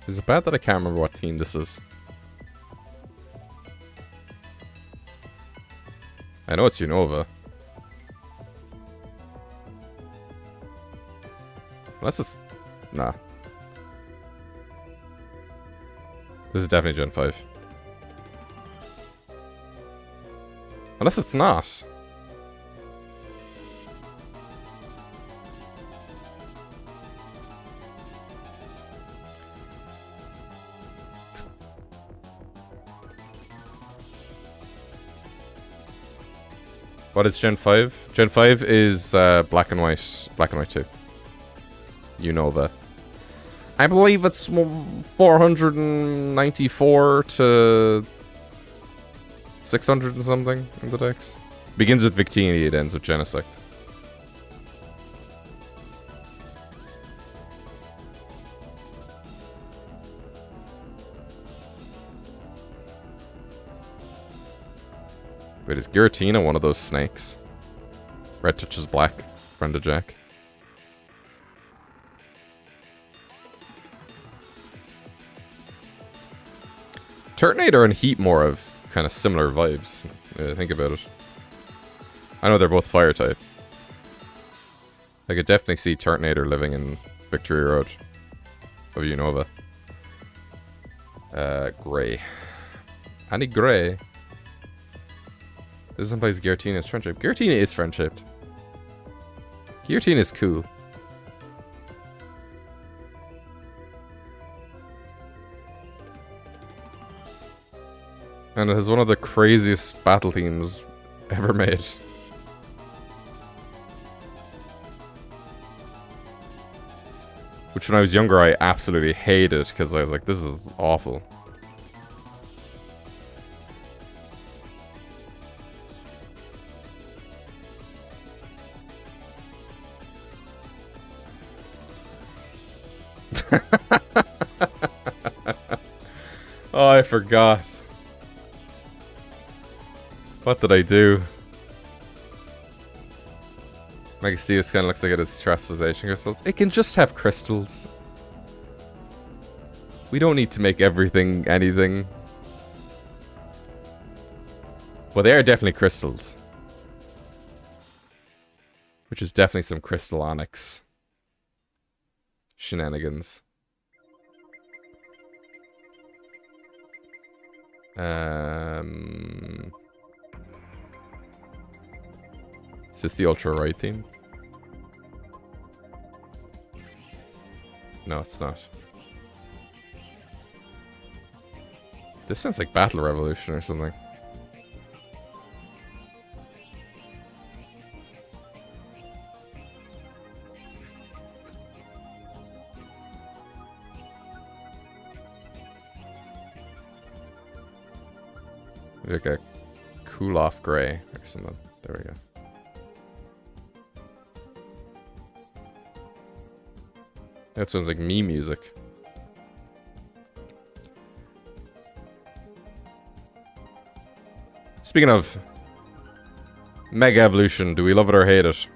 [SPEAKER 1] Is it bad that I can't remember what team this is? I know it's Unova. Unless it's... nah. This is definitely Gen 5. Unless it's not. What is Gen 5? Gen 5 is Black and White. Black and White 2. Unova. I believe it's 494 to 600 and something in the dex. Begins with Victini, it ends with Genesect. Wait, is Giratina one of those snakes? Red touches black. Friend of Jack. Turtonator and Heatmore have kind of similar vibes. Think about it. I know they're both fire type. I could definitely see Turtonator living in Victory Road of Unova. Gray. Annie Gray. This implies Giratina is friendship. Giratina is friendship. Giratina is cool. And it has one of the craziest battle themes ever made. Which when I was younger I absolutely hated because I was like, this is awful. Oh, I forgot. What did I do? Megaceus kind of looks like it has terastallization crystals. It can just have crystals. We don't need to make everything anything. Well, they are definitely crystals. Which is definitely some crystal onyx shenanigans. Is this the Ultra Right theme? No, it's not. This sounds like Battle Revolution or something. Like a cool off gray or something. There we go. That sounds like me music. Speaking of Mega Evolution, do we love it or hate it?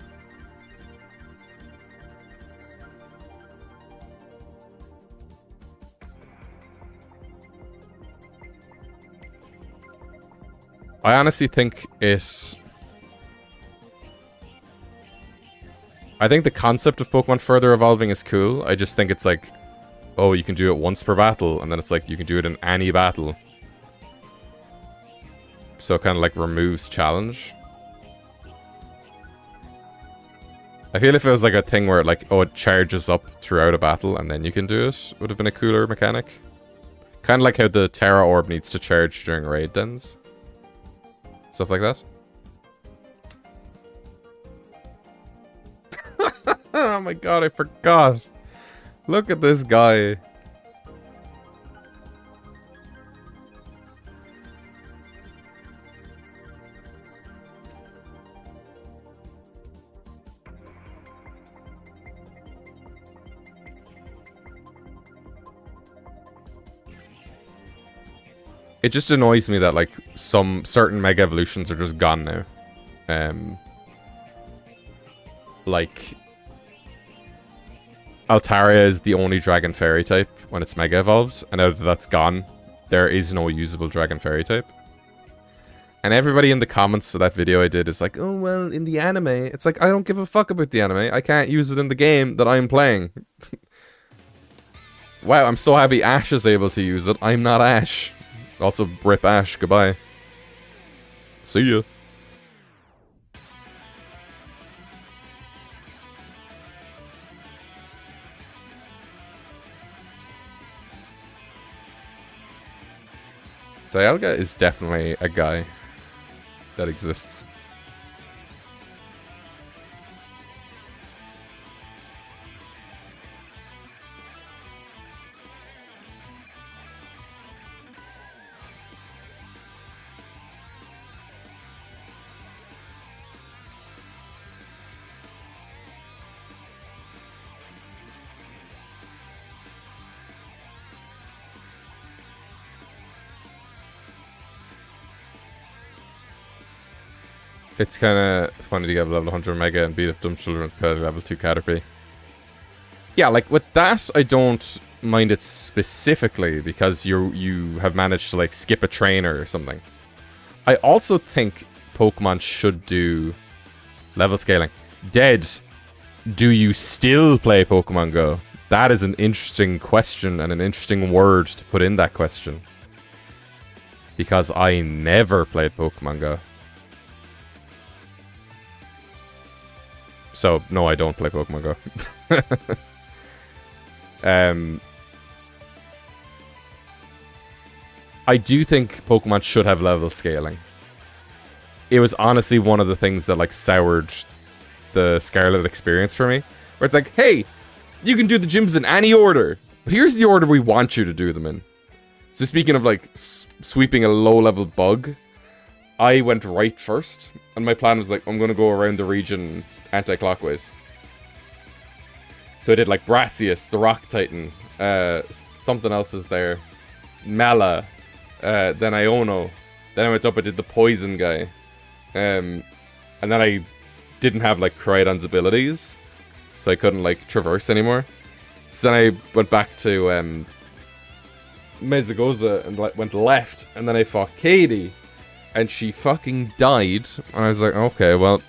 [SPEAKER 1] I honestly think it... I think the concept of Pokemon further evolving is cool. I just think it's like, oh, you can do it once per battle, and then it's like you can do it in any battle. So it kind of like removes challenge. I feel if it was like a thing where like, oh, it charges up throughout a battle and then you can do it, would have been a cooler mechanic. Kind of like how the Terra Orb needs to charge during raid dens. Stuff like that. Oh my god, I forgot. Look at this guy. It just annoys me that, like, some certain Mega Evolutions are just gone now. Like, Altaria is the only Dragon Fairy type when it's Mega Evolved, and now that that's gone, there is no usable Dragon Fairy type. And everybody in the comments of that video I did is like, oh, well, in the anime, it's like, I don't give a fuck about the anime. I can't use it in the game that I'm playing. Wow, I'm so happy Ash is able to use it. I'm not Ash. Also, rip Ash. Goodbye. See ya. Dialga is definitely a guy that exists. It's kind of funny to get level 100 Mega and beat up dumb children with level 2 Caterpie. Yeah, like with that, I don't mind it specifically because you have managed to like skip a trainer or something. I also think Pokemon should do level scaling. Dead, do you still play Pokemon Go? That is an interesting question and an interesting word to put in that question. Because I never played Pokemon Go. So, no, I don't play Pokemon Go. I do think Pokemon should have level scaling. It was honestly one of the things that like soured the Scarlet experience for me. Where it's like, hey, you can do the gyms in any order, but here's the order we want you to do them in. So speaking of like sweeping a low-level bug, I went right first, and my plan was like, I'm gonna go around the region anti-clockwise. So I did like Brassius, the Rock Titan, something else is there, Mala, then Iono, then I went up, I did the Poison guy, and then I didn't have like Koraidon's abilities, so I couldn't like traverse anymore. So then I went back to Mezagoza and went left, and then I fought Katie, and she fucking died, and I was like, okay, well,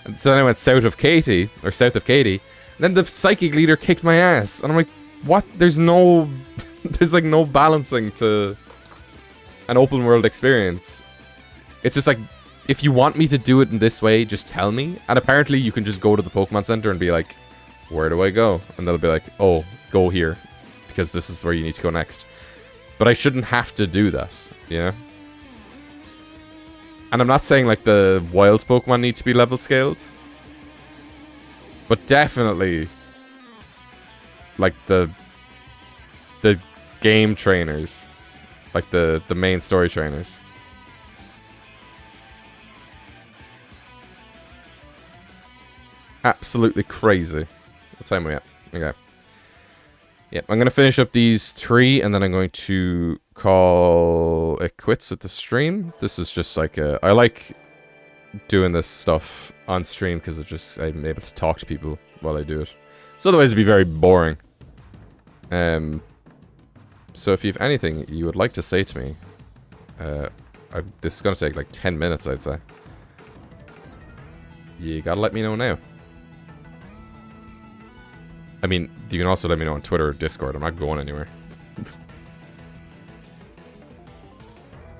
[SPEAKER 1] and so then I went south of Katie, and then the Psychic Leader kicked my ass, and I'm like, what? There's no, there's like no balancing to an open world experience. It's just like, if you want me to do it in this way, just tell me, and apparently you can just go to the Pokemon Center and be like, where do I go? And they'll be like, oh, go here, because this is where you need to go next. But I shouldn't have to do that, you know? And I'm not saying like the wild Pokemon need to be level scaled, but definitely like the game trainers, like the main story trainers. Absolutely crazy. What time are we at? Okay. Yep, I'm going to finish up these 3, and then I'm going to call it quits with the stream. This is just like I like doing this stuff on stream because I'm able to talk to people while I do it. So otherwise it'd be very boring. So if you have anything you would like to say to me, this is going to take like 10 minutes, I'd say. You gotta let me know now. I mean, you can also let me know on Twitter or Discord. I'm not going anywhere.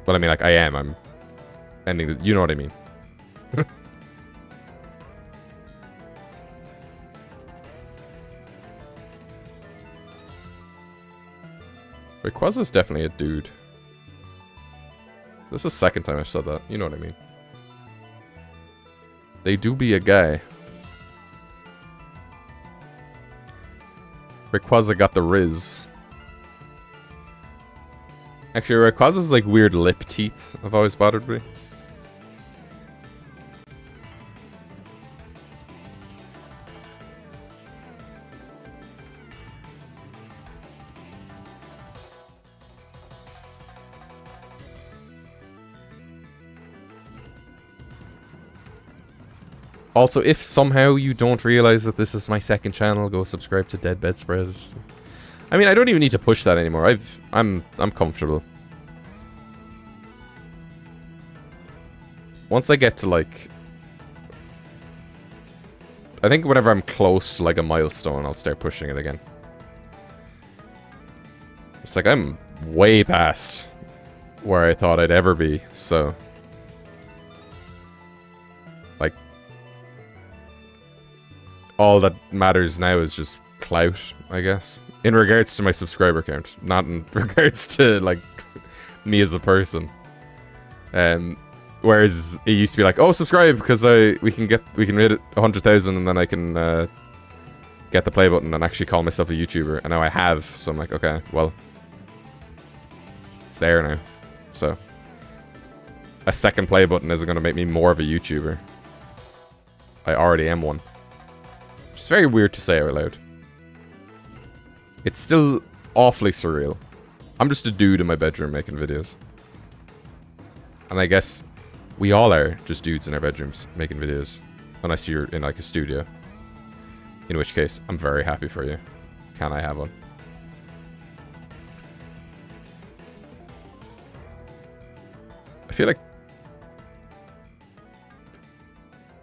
[SPEAKER 1] But I mean, like, I am. I'm ending the... You know what I mean. Rayquaza's definitely a dude. This is the second time I've said that. You know what I mean. They do be a guy. Rayquaza got the Riz. Actually, Rayquaza's like weird lip teeth have always bothered me. Also, if somehow you don't realize that this is my second channel, go subscribe to Dead Bedspread. I mean, I don't even need to push that anymore. I'm comfortable. Once I get to like, I think whenever I'm close to like a milestone, I'll start pushing it again. It's like I'm way past where I thought I'd ever be, so like all that matters now is just clout, I guess. In regards to my subscriber count, not in regards to like me as a person. Whereas it used to be like, oh, subscribe because we can hit 100,000 and then I can get the play button and actually call myself a YouTuber. And now I have, so I'm like, okay, well, it's there now. So a second play button isn't going to make me more of a YouTuber. I already am one. It's very weird to say out loud. It's still awfully surreal. I'm just a dude in my bedroom making videos. And I guess We all are just dudes in our bedrooms making videos. Unless you're in like a studio. In which case, I'm very happy for you. Can I have one? I feel like...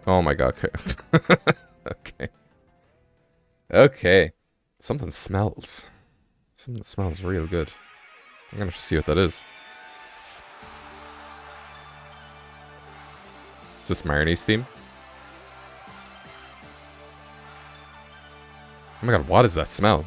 [SPEAKER 1] Oh my god. Okay. Okay. Something smells. Something smells real good. I'm gonna have to see what that is. Is this Marnie's theme? Oh my god, what is that smell?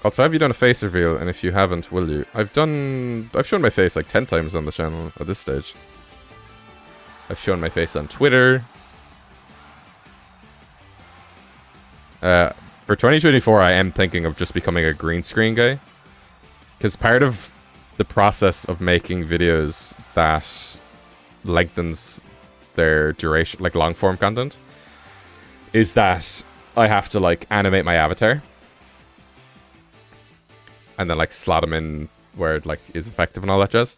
[SPEAKER 1] Also, have you done a face reveal? And if you haven't, will you? I've shown my face like 10 times on the channel at this stage. I've shown my face on Twitter. For 2024, I am thinking of just becoming a green screen guy. Because part of the process of making videos that lengthens their duration, like long form content, is that I have to like animate my avatar. And then like slot them in where it like is effective and all that jazz.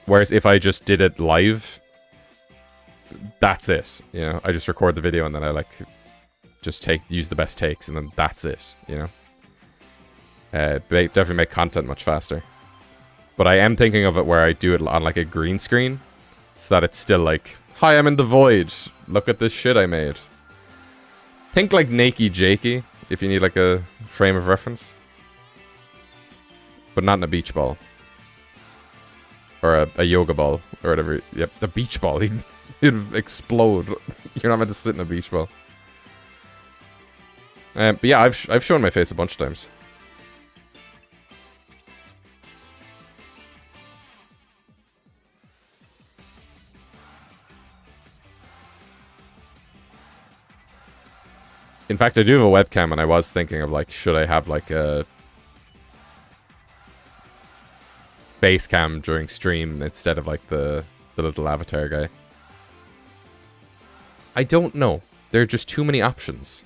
[SPEAKER 1] Whereas if I just did it live, that's it. You know, I just record the video and then I like just use the best takes and then that's it. You know, definitely make content much faster. But I am thinking of it where I do it on like a green screen, so that it's still like, hi, I'm in the void. Look at this shit I made. Think like Nakey Jakey if you need like a frame of reference. But not in a beach ball. Or a yoga ball. Or whatever. Yep, the beach ball. It'd explode. You're not meant to sit in a beach ball. But yeah, I've shown my face a bunch of times. In fact, I do have a webcam and I was thinking of like, should I have like a face cam during stream instead of like the little avatar guy. I don't know. There are just too many options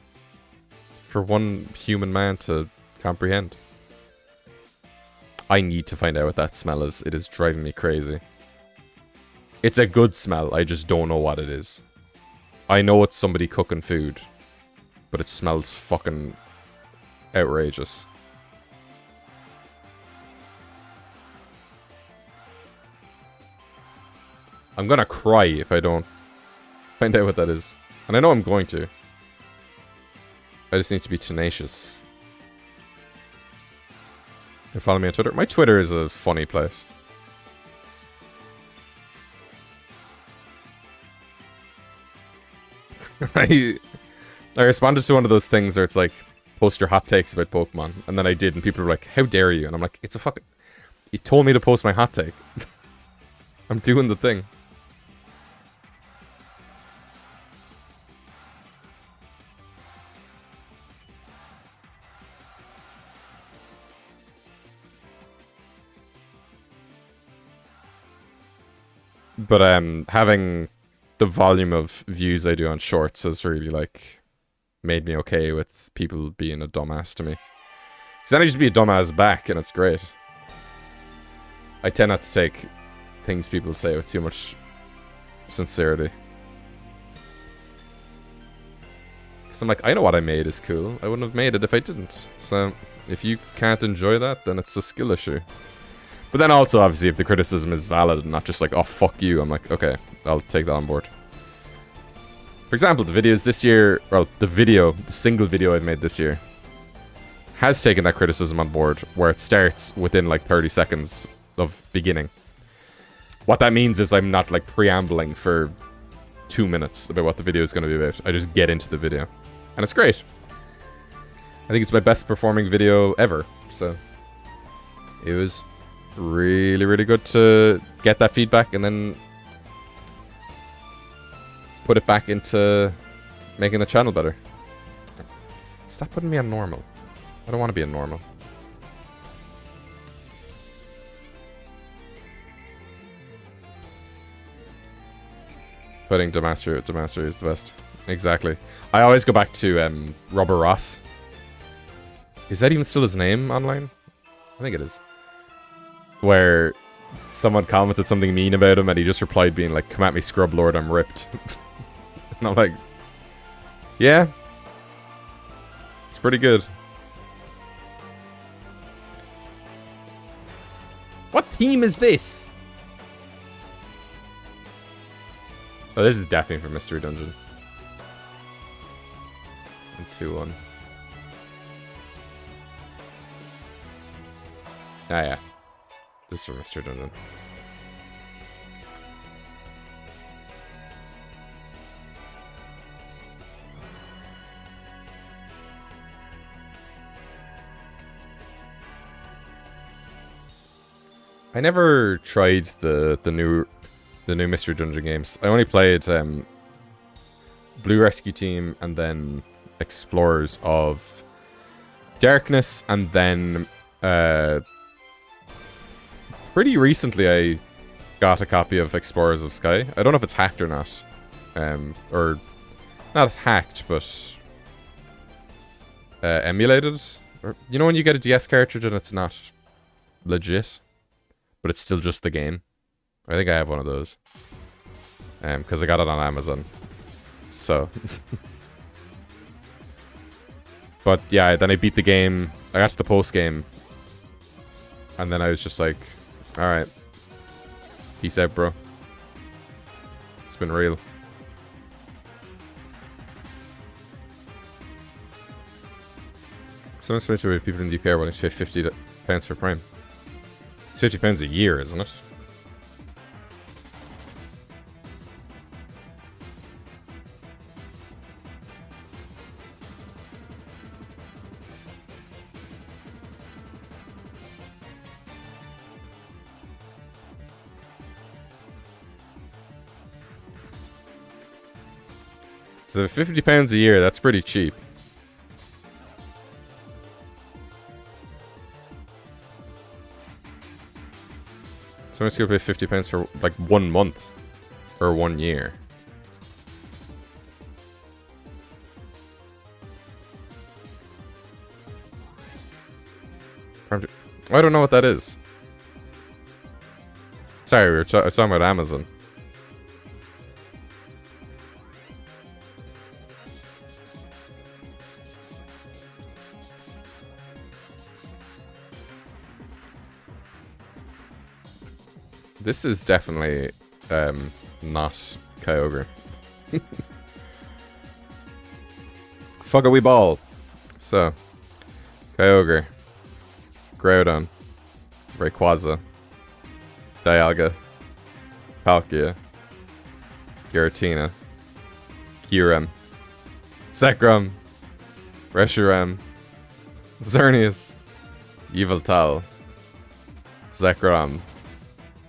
[SPEAKER 1] for one human man to comprehend. I need to find out what that smell is. It is driving me crazy. It's a good smell. I just don't know what it is. I know it's somebody cooking food, but it smells fucking outrageous. I'm gonna cry if I don't find out what that is. And I know I'm going to. I just need to be tenacious. You follow me on Twitter? My Twitter is a funny place. I responded to one of those things where it's like, post your hot takes about Pokemon. And then I did, and people were like, how dare you? And I'm like, it's a fucking... You told me to post my hot take. I'm doing the thing. But having the volume of views I do on shorts has really like made me okay with people being a dumbass to me. Because then I just be a dumbass back and it's great. I tend not to take things people say with too much sincerity. Because I'm like, I know what I made is cool. I wouldn't have made it if I didn't. So if you can't enjoy that, then it's a skill issue. But then also, obviously, if the criticism is valid and not just like, oh, fuck you, I'm like, okay, I'll take that on board. For example, the videos this year, well, the single video I've made this year, has taken that criticism on board, where it starts within like 30 seconds of beginning. What that means is I'm not like preambling for 2 minutes about what the video is going to be about. I just get into the video. And it's great. I think it's my best performing video ever, so it was really, really good to get that feedback and then put it back into making the channel better. Stop putting me on normal. I don't want to be on normal. Putting Demastery is the best. Exactly. I always go back to Robert Ross. Is that even still his name online? I think it is. where someone commented something mean about him and he just replied being like, "Come at me, scrub lord, I'm ripped." And I'm like, yeah, it's pretty good. What team is this? Oh, this is definitely for Mystery Dungeon. And 2-1. Ah, yeah. This is for Mystery Dungeon. I never tried the new Mystery Dungeon games. I only played Blue Rescue Team and then Explorers of Darkness, and then pretty recently I got a copy of Explorers of Sky. I don't know if it's hacked or not. Or not hacked, but emulated. Or, you know when you get a DS cartridge and it's not legit, but it's still just the game? I think I have one of those. Because I got it on Amazon. So. But yeah, then I beat the game. I got to the post-game. And then I was just like, alright. Peace out, bro. It's been real. Someone spoke to people in the UK are willing to pay £50 for Prime. It's £50 a year, isn't it? So £50 a year, that's pretty cheap. Someone's gonna pay £50 for like 1 month. Or 1 year. I don't know what that is. Sorry, we were talking about Amazon. This is definitely not Kyogre. Fuck a wee ball. So, Kyogre, Groudon, Rayquaza, Dialga, Palkia, Giratina, Kyurem, Zekrom, Reshiram, Xerneas, Yveltal, Zekrom,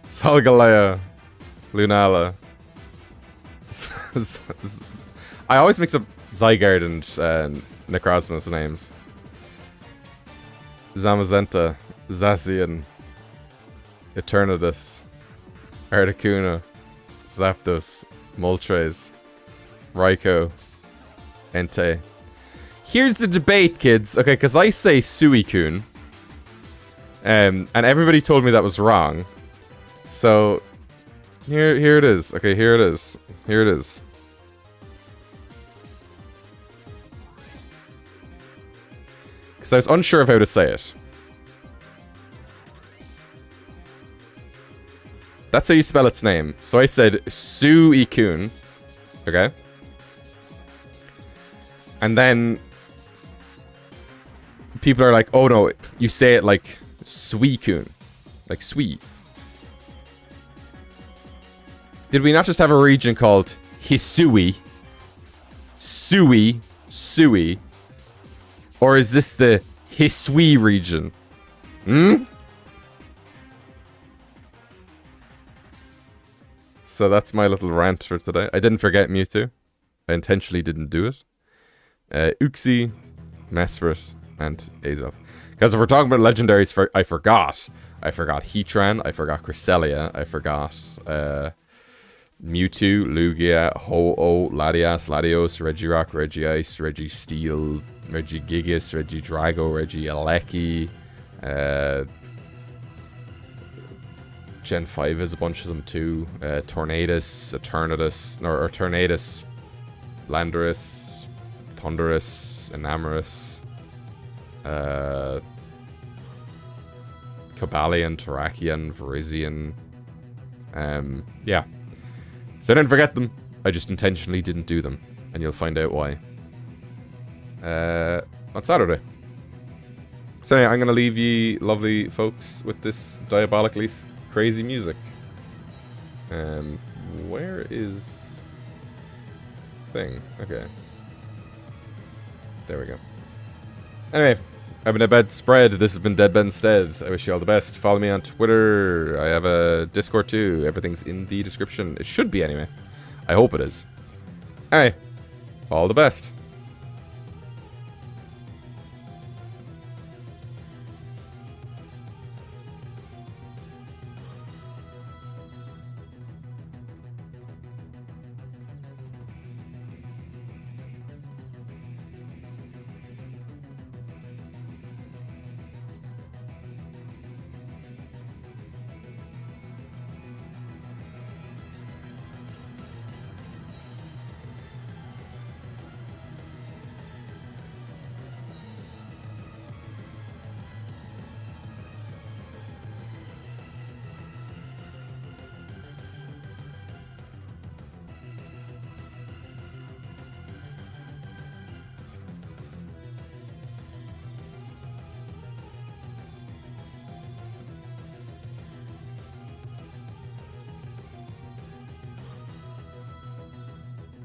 [SPEAKER 1] Solgaleo, Lunala. I always mix up Zygarde and Necrozma's names. Zamazenta, Zacian, Eternatus, Articuno, Zapdos, Moltres, Raikou, Entei. Here's the debate, kids. Okay, because I say Suicune. And everybody told me that was wrong. So, here it is. Okay, here it is. Here it is. Because I was unsure of how to say it. That's how you spell its name. So I said Suicune. Okay. And then people are like, oh no, you say it like Suicune. Like sweet. Did we not just have a region called Hisui? Sui. Or is this the Hisui region? Hmm? So that's my little rant for today. I didn't forget Mewtwo. I intentionally didn't do it. Uxie, Mesprit, and Azelf. Because if we're talking about legendaries, I forgot. I forgot Heatran, I forgot Cresselia, I forgot Mewtwo, Lugia, Ho-Oh, Latias, Latios, Regirock, Regice, Registeel, Regigigas, Regidrago, Regieleki, Gen 5 has a bunch of them too. Tornadus, Eternatus, or Tornadus, Landorus, Thunderous, Enamorous, Cobalion, Terrakion, Virizion. Yeah. So I didn't forget them. I just intentionally didn't do them. And you'll find out why. On Saturday. So anyway, I'm going to leave ye lovely folks with this diabolically crazy music. Where is... thing? Okay. There we go. Anyway, I've been a bedspread. This has been Dead Benstead. I wish you all the best. Follow me on Twitter. I have a Discord too. Everything's in the description. It should be anyway. I hope it is. Anyway, all the best.